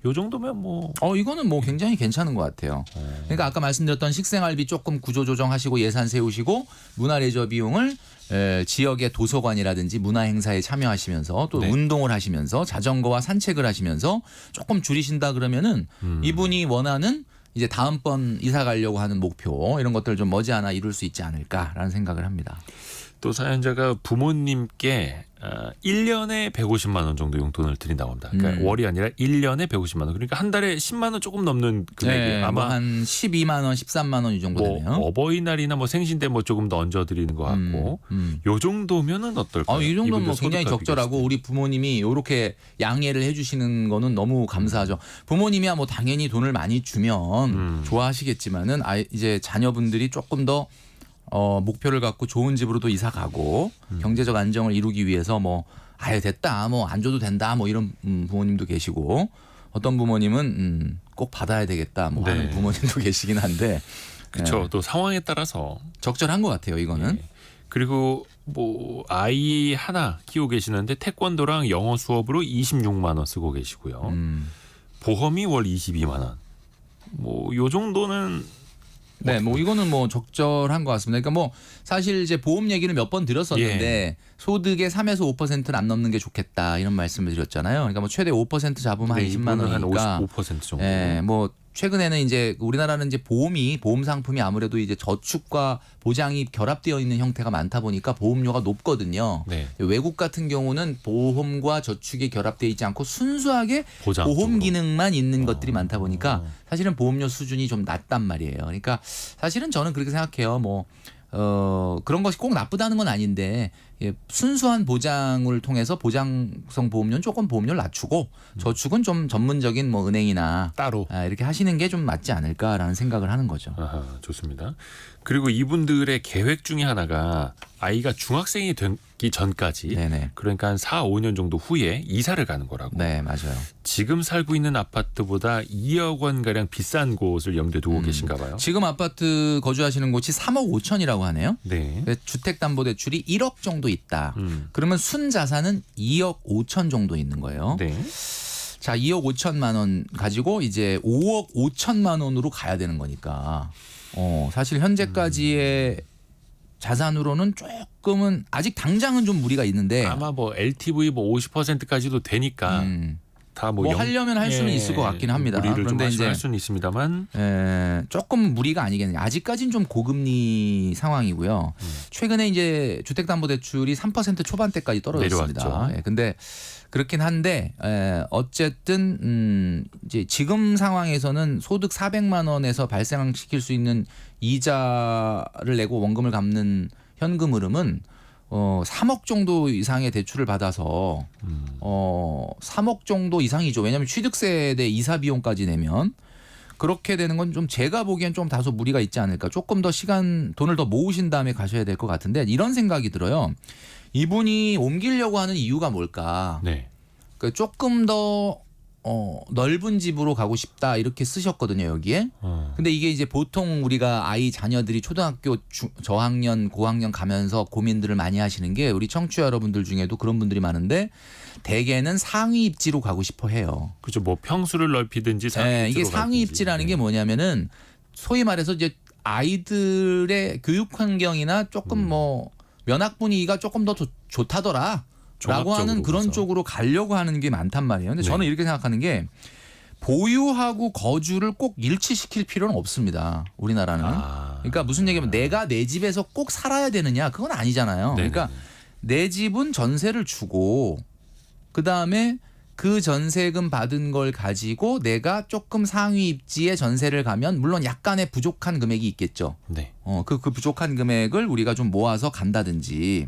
[SPEAKER 2] 요 정도면 뭐
[SPEAKER 3] 이거는 뭐 굉장히 괜찮은 것 같아요. 그러니까 아까 말씀드렸던 식생활비 조금 구조 조정하시고 예산 세우시고 문화레저 비용을 지역의 도서관이라든지 문화행사에 참여하시면서 또
[SPEAKER 2] 네.
[SPEAKER 3] 운동을 하시면서 자전거와 산책을 하시면서 조금 줄이신다 그러면은 이분이 원하는 이제 다음번 이사 가려고 하는 목표 이런 것들 좀 머지않아 이룰 수 있지 않을까라는 생각을 합니다.
[SPEAKER 2] 또 사연자가 부모님께 1년에 150만 원 정도 용돈을 드린다고 합니다. 그러니까 월이 아니라 1년에 150만 원. 그러니까 한 달에 10만 원 조금 넘는 금액이에요.
[SPEAKER 3] 네,
[SPEAKER 2] 아마
[SPEAKER 3] 한 12만 원, 13만 원 이 정도
[SPEAKER 2] 뭐
[SPEAKER 3] 되네요.
[SPEAKER 2] 어버이날이나 뭐 생신 때 뭐 조금 더 얹어 드리는 것 같고 요 정도면은 어떨까요?
[SPEAKER 3] 이 정도면 뭐
[SPEAKER 2] 이분들
[SPEAKER 3] 굉장히
[SPEAKER 2] 소득
[SPEAKER 3] 적절하고 우리 부모님이 이렇게 양해를 해주시는 거는 너무 감사하죠. 부모님이야 뭐 당연히 돈을 많이 주면 좋아하시겠지만은 이제 자녀분들이 조금 더 목표를 갖고 좋은 집으로도 이사 가고 경제적 안정을 이루기 위해서 뭐 됐다 뭐 안 줘도 된다 뭐 이런 부모님도 계시고 어떤 부모님은 꼭 받아야 되겠다 뭐 하는
[SPEAKER 2] 네.
[SPEAKER 3] 부모님도 계시긴 한데
[SPEAKER 2] 그렇죠. 또 상황에 따라서
[SPEAKER 3] 적절한 것 같아요 이거는.
[SPEAKER 2] 예. 그리고 뭐 아이 하나 키우고 계시는데 태권도랑 영어 수업으로 26만 원 쓰고 계시고요. 보험이 월 22만 원. 뭐 요 정도는
[SPEAKER 3] 네, 뭐 이거는 뭐 적절한 것 같습니다. 그러니까 뭐 사실 이제 보험 얘기를 몇 번 드렸었는데 소득의 3에서 5%는 안 넘는 게 좋겠다 이런 말씀을 드렸잖아요. 그러니까 뭐 최대 5% 잡으면 한 20만 원이니까
[SPEAKER 2] 한 55% 정도.
[SPEAKER 3] 예, 뭐 최근에는 이제 우리나라는 이제 보험 상품이 아무래도 이제 저축과 보장이 결합되어 있는 형태가 많다 보니까 보험료가 높거든요.
[SPEAKER 2] 네.
[SPEAKER 3] 외국 같은 경우는 보험과 저축이 결합되어 있지 않고 순수하게
[SPEAKER 2] 보장
[SPEAKER 3] 보험
[SPEAKER 2] 쪽으로.
[SPEAKER 3] 기능만 있는 것들이 많다 보니까 사실은 보험료 수준이 좀 낮단 말이에요. 그러니까 사실은 저는 그렇게 생각해요. 뭐 그런 것이 꼭 나쁘다는 건 아닌데 예, 순수한 보장을 통해서 보장성 보험료는 조금 보험료를 낮추고 저축은 좀 전문적인 뭐 은행이나
[SPEAKER 2] 따로.
[SPEAKER 3] 이렇게 하시는 게 좀 맞지 않을까라는 생각을 하는 거죠.
[SPEAKER 2] 아하, 좋습니다. 그리고 이분들의 계획 중에 하나가 아이가 중학생이 되기 전까지
[SPEAKER 3] 네네.
[SPEAKER 2] 그러니까 한 4, 5년 정도 후에 이사를 가는 거라고.
[SPEAKER 3] 네, 맞아요.
[SPEAKER 2] 지금 살고 있는 아파트보다 2억 원 가량 비싼 곳을 염두에 두고 계신가 봐요.
[SPEAKER 3] 지금 아파트 거주하시는 곳이 3억 5천이라고 하네요.
[SPEAKER 2] 네.
[SPEAKER 3] 주택담보대출이 1억 정도 있다.
[SPEAKER 2] 음.
[SPEAKER 3] 그러면 순자산은 2억 5천 정도 있는 거예요.
[SPEAKER 2] 네.
[SPEAKER 3] 자, 2억 5천만 원 가지고 이제 5억 5천만 원으로 가야 되는 거니까 사실 현재까지의 자산으로는 조금은 아직 당장은 좀 무리가 있는데
[SPEAKER 2] 아마 뭐 LTV 뭐 50%까지도 되니까 다 뭐
[SPEAKER 3] 하려면 할 수는 있을 것 같긴 합니다.
[SPEAKER 2] 무리를 좀
[SPEAKER 3] 그런데
[SPEAKER 2] 할 수는 있습니다만
[SPEAKER 3] 조금 무리가 아니겠네요. 아직까지는 좀 고금리 상황이고요. 최근에 이제 주택담보대출이 3% 초반대까지 떨어졌습니다.
[SPEAKER 2] 내려왔죠.
[SPEAKER 3] 예, 근데 그렇긴 한데 어쨌든 이제 지금 상황에서는 소득 400만 원에서 발생시킬 수 있는 이자를 내고 원금을 갚는 현금 흐름은 3억 정도 이상의 대출을 받아서 3억 정도 이상이죠. 왜냐하면 취득세대 이사 비용까지 내면 그렇게 되는 건 좀 제가 보기엔 좀 다소 무리가 있지 않을까. 조금 더 돈을 더 모으신 다음에 가셔야 될 것 같은데 이런 생각이 들어요. 이분이 옮기려고 하는 이유가 뭘까?
[SPEAKER 2] 네.
[SPEAKER 3] 그러니까 조금 더 넓은 집으로 가고 싶다 이렇게 쓰셨거든요 여기에. 근데 이게 이제 보통 우리가 자녀들이 초등학교 저학년 고학년 가면서 고민들을 많이 하시는 게 우리 청취자 여러분들 중에도 그런 분들이 많은데 대개는 상위 입지로 가고 싶어 해요.
[SPEAKER 2] 그렇죠. 뭐 평수를 넓히든지 상위
[SPEAKER 3] 네, 이게
[SPEAKER 2] 입지로
[SPEAKER 3] 상위
[SPEAKER 2] 갈든지.
[SPEAKER 3] 입지라는 게 뭐냐면은 소위 말해서 이제 아이들의 교육 환경이나 조금 뭐 면학 분위기가 조금 더 좋다더라. 라고 하는 그런
[SPEAKER 2] 가서.
[SPEAKER 3] 쪽으로 가려고 하는 게 많단 말이에요. 근데 저는 이렇게 생각하는 게 보유하고 거주를 꼭 일치시킬 필요는 없습니다. 우리나라는. 그러니까 무슨 얘기냐면 내가 내 집에서 꼭 살아야 되느냐 그건 아니잖아요.
[SPEAKER 2] 네네네.
[SPEAKER 3] 그러니까 내 집은 전세를 주고 그다음에 그 전세금 받은 걸 가지고 내가 조금 상위 입지에 전세를 가면 물론 약간의 부족한 금액이 있겠죠.
[SPEAKER 2] 네.
[SPEAKER 3] 그 부족한 금액을 우리가 좀 모아서 간다든지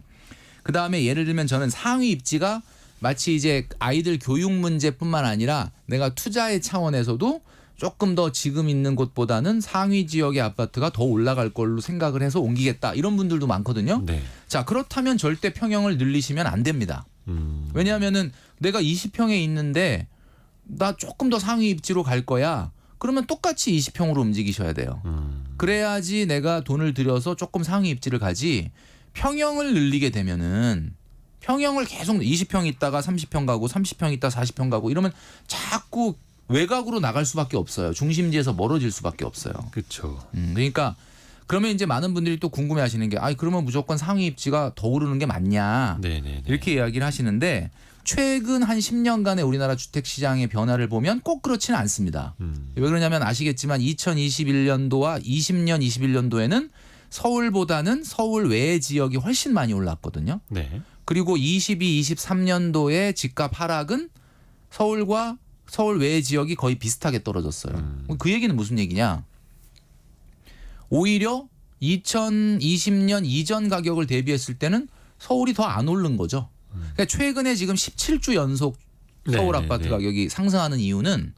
[SPEAKER 3] 그다음에 예를 들면 저는 상위 입지가 마치 이제 아이들 교육 문제뿐만 아니라 내가 투자의 차원에서도 조금 더 지금 있는 곳보다는 상위 지역의 아파트가 더 올라갈 걸로 생각을 해서 옮기겠다 이런 분들도 많거든요.
[SPEAKER 2] 네.
[SPEAKER 3] 자, 그렇다면 절대 평형을 늘리시면 안 됩니다. 왜냐하면은 내가 20평에 있는데 나 조금 더 상위 입지로 갈 거야. 그러면 똑같이 20평으로 움직이셔야 돼요. 그래야지 내가 돈을 들여서 조금 상위 입지를 가지. 평형을 늘리게 되면은 평형을 계속 20평 있다가 30평 가고 30평 있다 40평 가고 이러면 자꾸 외곽으로 나갈 수밖에 없어요. 중심지에서 멀어질 수밖에 없어요.
[SPEAKER 2] 그렇죠.
[SPEAKER 3] 그러니까 그러면 이제 많은 분들이 또 궁금해하시는 게, 그러면 무조건 상위 입지가 더 오르는 게 맞냐?
[SPEAKER 2] 네네.
[SPEAKER 3] 이렇게 이야기를 하시는데 최근 한 10년간의 우리나라 주택 시장의 변화를 보면 꼭 그렇지는 않습니다. 왜 그러냐면 아시겠지만 2021년도와 20년, 21년도에는 서울보다는 서울 외의 지역이 훨씬 많이 올랐거든요.
[SPEAKER 2] 네.
[SPEAKER 3] 그리고 22, 23년도의 집값 하락은 서울과 서울 외의 지역이 거의 비슷하게 떨어졌어요. 그 얘기는 무슨 얘기냐? 오히려 2020년 이전 가격을 대비했을 때는 서울이 더 안 오른 거죠. 그러니까 최근에 지금 17주 연속 서울 아파트 가격이 상승하는 이유는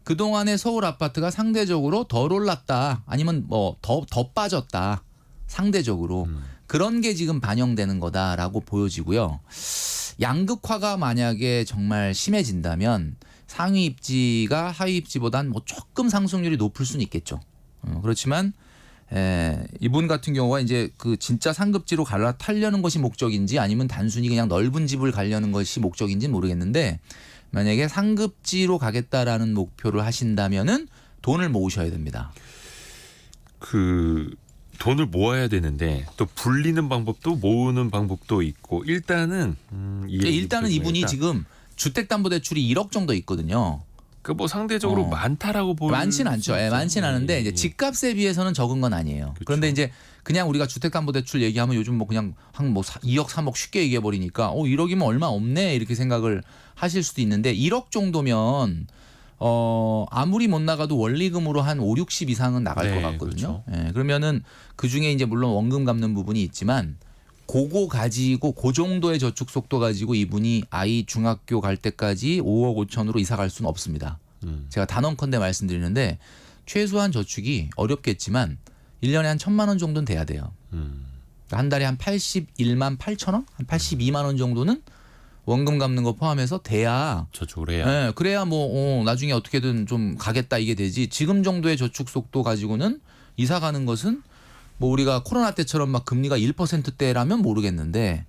[SPEAKER 3] 그동안의 서울 아파트가 상대적으로 덜 올랐다 아니면 뭐 더 빠졌다 상대적으로 그런 게 지금 반영되는 거다라고 보여지고요. 양극화가 만약에 정말 심해진다면 상위 입지가 하위 입지보단 뭐 조금 상승률이 높을 수는 있겠죠. 그렇지만 이분 같은 경우가 이제 그 진짜 상급지로 갈아타려는 것이 목적인지 아니면 단순히 그냥 넓은 집을 가려는 것이 목적인지 모르겠는데 만약에 상급지로 가겠다라는 목표를 하신다면은 돈을 모으셔야 됩니다.
[SPEAKER 2] 그 돈을 모아야 되는데 또 불리는 방법도 모으는 방법도 있고 일단은
[SPEAKER 3] 일단은 이분이 지금 주택담보대출이 1억 정도 있거든요.
[SPEAKER 2] 그 뭐 상대적으로 많다라고 보면
[SPEAKER 3] 많진 않죠. 많진 않은데 이제 집값에 비해서는 적은 건 아니에요.
[SPEAKER 2] 그쵸.
[SPEAKER 3] 그런데 이제 그냥 우리가 주택담보대출 얘기하면 요즘 뭐 그냥 한 뭐 2억 3억 쉽게 얘기해 버리니까 1억이면 얼마 없네 이렇게 생각을 하실 수도 있는데 1억 정도면 아무리 못 나가도 원리금으로 한 5, 60 이상은 나갈 것 같거든요.
[SPEAKER 2] 그렇죠.
[SPEAKER 3] 예, 그러면은 그 중에 이제 물론 원금 갚는 부분이 있지만 그거 가지고 그 정도의 저축 속도 가지고 이분이 아이 중학교 갈 때까지 5억 5천으로 이사 갈 수는 없습니다. 제가 단언컨대 말씀드리는데 최소한 저축이 어렵겠지만 1년에 한 1,000만 원 정도는 돼야 돼요. 한 달에 한 81만 8천 원? 한 82만 원 정도는 원금 갚는 거 포함해서 돼야
[SPEAKER 2] 저축을 해야.
[SPEAKER 3] 예, 그래야 뭐 나중에 어떻게든 좀 가겠다 이게 되지. 지금 정도의 저축 속도 가지고는 이사 가는 것은 뭐 우리가 코로나 때처럼 막 금리가 1%대라면 모르겠는데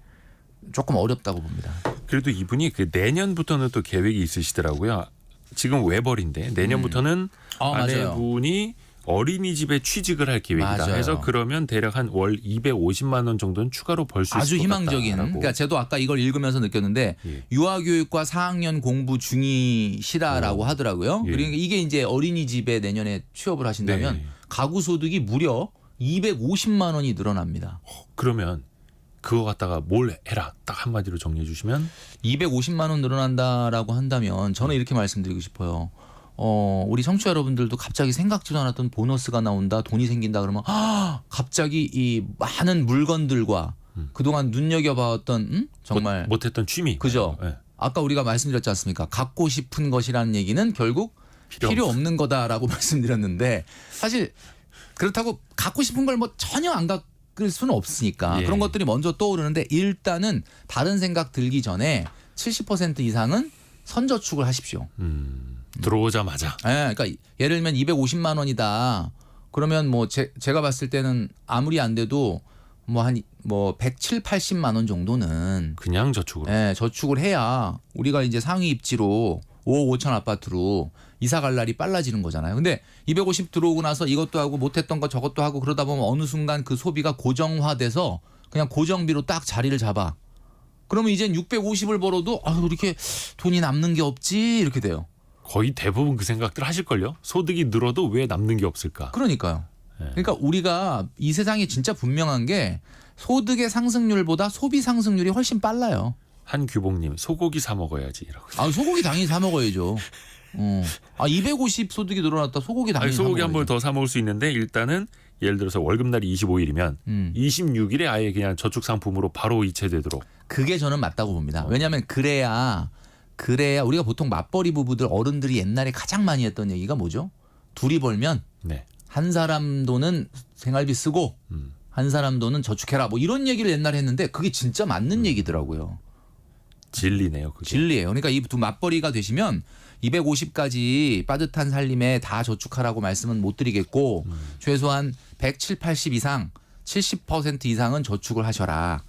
[SPEAKER 3] 조금 어렵다고 봅니다.
[SPEAKER 2] 그래도 이분이 그 내년부터는 또 계획이 있으시더라고요. 지금 외벌인데 내년부터는 아내분이 어린이집에 취직을 할 계획이다
[SPEAKER 3] 맞아요.
[SPEAKER 2] 해서 그러면 대략 한 월 250만 원 정도는 추가로 벌 수 있을
[SPEAKER 3] 아주
[SPEAKER 2] 것
[SPEAKER 3] 희망적인.
[SPEAKER 2] 같다라고.
[SPEAKER 3] 그러니까 저도 아까 이걸 읽으면서 느꼈는데
[SPEAKER 2] 예.
[SPEAKER 3] 유아교육과 4학년 공부 중이시다라고 하더라고요.
[SPEAKER 2] 예.
[SPEAKER 3] 그러니까 이게 이제 어린이집에 내년에 취업을 하신다면
[SPEAKER 2] 네.
[SPEAKER 3] 가구 소득이 무려 250만 원이 늘어납니다.
[SPEAKER 2] 그러면 그거 갖다가 뭘 해라 딱 한마디로 정리해 주시면
[SPEAKER 3] 250만 원 늘어난다라고 한다면 저는 이렇게 말씀드리고 싶어요. 우리 청취자 여러분들도 갑자기 생각지도 않았던 보너스가 나온다, 돈이 생긴다 그러면 갑자기 이 많은 물건들과 그동안 눈여겨봐왔던 정말
[SPEAKER 2] 못했던 취미.
[SPEAKER 3] 그죠?
[SPEAKER 2] 네.
[SPEAKER 3] 아까 우리가 말씀드렸지 않습니까? 갖고 싶은 것이라는 얘기는 결국 필요 없는 거다라고 말씀드렸는데 사실 그렇다고 갖고 싶은 걸 뭐 전혀 안 갖을 수는 없으니까
[SPEAKER 2] 예.
[SPEAKER 3] 그런 것들이 먼저 떠오르는데 일단은 다른 생각 들기 전에 70% 이상은 선저축을 하십시오.
[SPEAKER 2] 들어오자마자.
[SPEAKER 3] 예, 그러니까 예를 들면 250만 원이다. 그러면 뭐 제가 봤을 때는 아무리 안 돼도 뭐 한 170, 80만 원 정도는
[SPEAKER 2] 그냥 저축으로.
[SPEAKER 3] 예, 저축을 해야 우리가 이제 상위 입지로 5억 5천 아파트로 이사 갈 날이 빨라지는 거잖아요. 근데 250 들어오고 나서 이것도 하고 못했던 거 저것도 하고 그러다 보면 어느 순간 그 소비가 고정화돼서 그냥 고정비로 딱 자리를 잡아. 그러면 이젠 650을 벌어도 이렇게 돈이 남는 게 없지 이렇게 돼요.
[SPEAKER 2] 거의 대부분 그 생각들 하실걸요. 소득이 늘어도 왜 남는 게 없을까.
[SPEAKER 3] 그러니까요.
[SPEAKER 2] 예.
[SPEAKER 3] 그러니까 우리가 이 세상에 진짜 분명한 게 소득의 상승률보다 소비 상승률이 훨씬 빨라요.
[SPEAKER 2] 한규봉님 소고기 사 먹어야지 이라고.
[SPEAKER 3] 소고기 당연히 사 먹어야죠. 250 소득이 늘어났다. 소고기 당연히 사
[SPEAKER 2] 소고기
[SPEAKER 3] 먹어야죠.
[SPEAKER 2] 한 번 더 사 먹을 수 있는데 일단은 예를 들어서 월급날이 25일이면 26일에 아예 그냥 저축 상품으로 바로 이체되도록.
[SPEAKER 3] 그게 저는 맞다고 봅니다. 왜냐하면 그래야 우리가 보통 맞벌이 부부들 어른들이 옛날에 가장 많이 했던 얘기가 뭐죠? 둘이 벌면
[SPEAKER 2] 네.
[SPEAKER 3] 한 사람 돈은 생활비 쓰고 한 사람 돈은 저축해라. 뭐 이런 얘기를 옛날에 했는데 그게 진짜 맞는 얘기더라고요.
[SPEAKER 2] 진리네요. 그게.
[SPEAKER 3] 진리예요. 그러니까 이 두 맞벌이가 되시면 250까지 빠듯한 살림에 다 저축하라고 말씀은 못 드리겠고 최소한 170, 80 이상 70% 이상은 저축을 하셔라.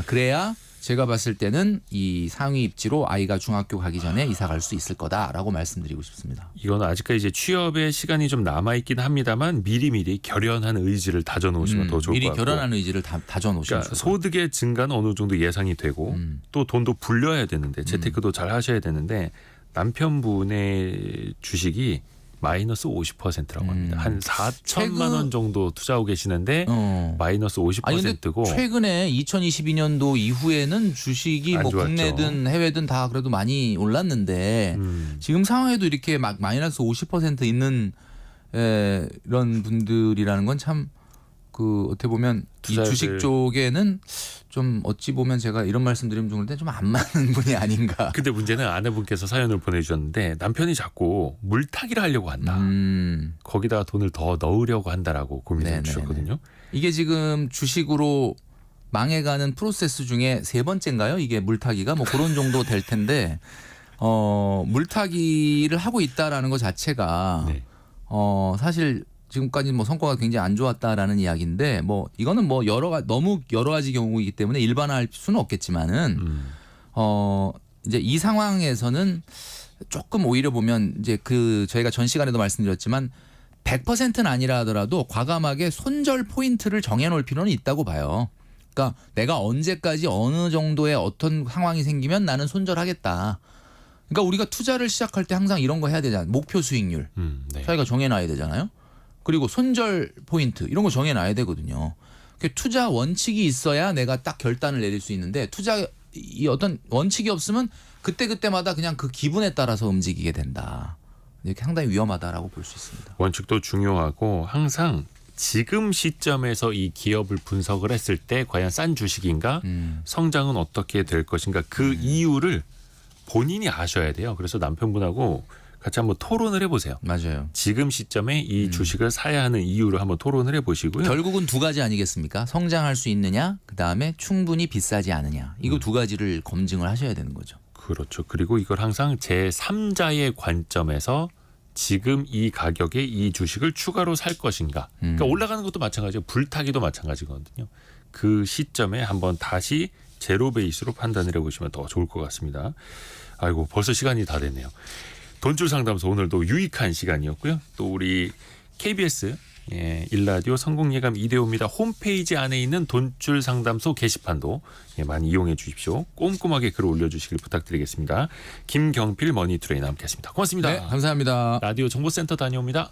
[SPEAKER 3] 그래야 제가 봤을 때는 이 상위 입지로 아이가 중학교 가기 전에 이사 갈 수 있을 거다라고 말씀드리고 싶습니다.
[SPEAKER 2] 이건 아직까지 이제 취업의 시간이 좀 남아 있긴 합니다만 미리미리 결연한 의지를 다져 놓으시면 더 좋을
[SPEAKER 3] 미리
[SPEAKER 2] 것 같고.
[SPEAKER 3] 결혼한 의지를 다져 놓으시면
[SPEAKER 2] 그러니까 소득의 증가는 어느 정도 예상이 되고 또 돈도 불려야 되는데 재테크도 잘 하셔야 되는데 남편분의 주식이 마이너스 50%라고 합니다. 한 4천만 원 정도 투자하고 계시는데 마이너스 50%고.
[SPEAKER 3] 최근에 2022년도 이후에는 주식이
[SPEAKER 2] 안
[SPEAKER 3] 뭐
[SPEAKER 2] 좋았죠.
[SPEAKER 3] 국내든 해외든 다 그래도 많이 올랐는데 지금 상황에도 이렇게 막 마이너스 50% 있는 이런 분들이라는 건 참 그 어떻게 보면 이
[SPEAKER 2] 투자들-
[SPEAKER 3] 주식 쪽에는 좀 어찌 보면 제가 이런 말씀드리면 좋은데 좀 안 맞는 분이 아닌가.
[SPEAKER 2] 근데 문제는 아내분께서 사연을 보내주셨는데 남편이 자꾸 물타기를 하려고 한다. 거기다가 돈을 더 넣으려고 한다라고 고민해
[SPEAKER 3] 네네네.
[SPEAKER 2] 주셨거든요.
[SPEAKER 3] 이게 지금 주식으로 망해가는 프로세스 중에 세 번째인가요? 이게 물타기가 뭐 그런 정도 될 텐데 물타기를 하고 있다라는 것 자체가
[SPEAKER 2] 네.
[SPEAKER 3] 사실 지금까지 뭐 성과가 굉장히 안 좋았다라는 이야기인데 뭐 이거는 뭐 너무 여러 가지 경우이기 때문에 일반화할 수는 없겠지만은 이제 이 상황에서는 조금 오히려 보면 이제 저희가 전 시간에도 말씀드렸지만 100%는 아니라 하더라도 과감하게 손절 포인트를 정해놓을 필요는 있다고 봐요. 그러니까 내가 언제까지 어느 정도의 어떤 상황이 생기면 나는 손절하겠다. 그러니까 우리가 투자를 시작할 때 항상 이런 거 해야 되잖아요. 목표 수익률
[SPEAKER 2] 네.
[SPEAKER 3] 저희가 정해놔야 되잖아요. 그리고 손절 포인트 이런 거 정해놔야 되거든요. 투자 원칙이 있어야 내가 딱 결단을 내릴 수 있는데 이 어떤 원칙이 없으면 그때그때마다 그냥 그 기분에 따라서 움직이게 된다. 이렇게 상당히 위험하다라고 볼 수 있습니다.
[SPEAKER 2] 원칙도 중요하고 항상 지금 시점에서 이 기업을 분석을 했을 때 과연 싼 주식인가 성장은 어떻게 될 것인가 그 이유를 본인이 아셔야 돼요. 그래서 남편분하고 같이 한번 토론을 해보세요.
[SPEAKER 3] 맞아요.
[SPEAKER 2] 지금 시점에 이 주식을 사야 하는 이유를 한번 토론을 해보시고요.
[SPEAKER 3] 결국은 두 가지 아니겠습니까? 성장할 수 있느냐, 그다음에 충분히 비싸지 않으냐. 이거 두 가지를 검증을 하셔야 되는 거죠.
[SPEAKER 2] 그렇죠. 그리고 이걸 항상 제3자의 관점에서 지금 이 가격에 이 주식을 추가로 살 것인가. 그러니까 올라가는 것도 마찬가지고 불타기도 마찬가지거든요. 그 시점에 한번 다시 제로 베이스로 판단을 해보시면 더 좋을 것 같습니다. 아이고 벌써 시간이 다 됐네요. 돈줄 상담소 오늘도 유익한 시간이었고요. 또 우리 KBS 일라디오 성공예감 이대호입니다. 홈페이지 안에 있는 돈줄 상담소 게시판도 많이 이용해 주십시오. 꼼꼼하게 글 올려주시길 부탁드리겠습니다. 김경필 머니트레이너 함께했습니다. 고맙습니다.
[SPEAKER 3] 네, 감사합니다.
[SPEAKER 2] 라디오 정보센터 다녀옵니다.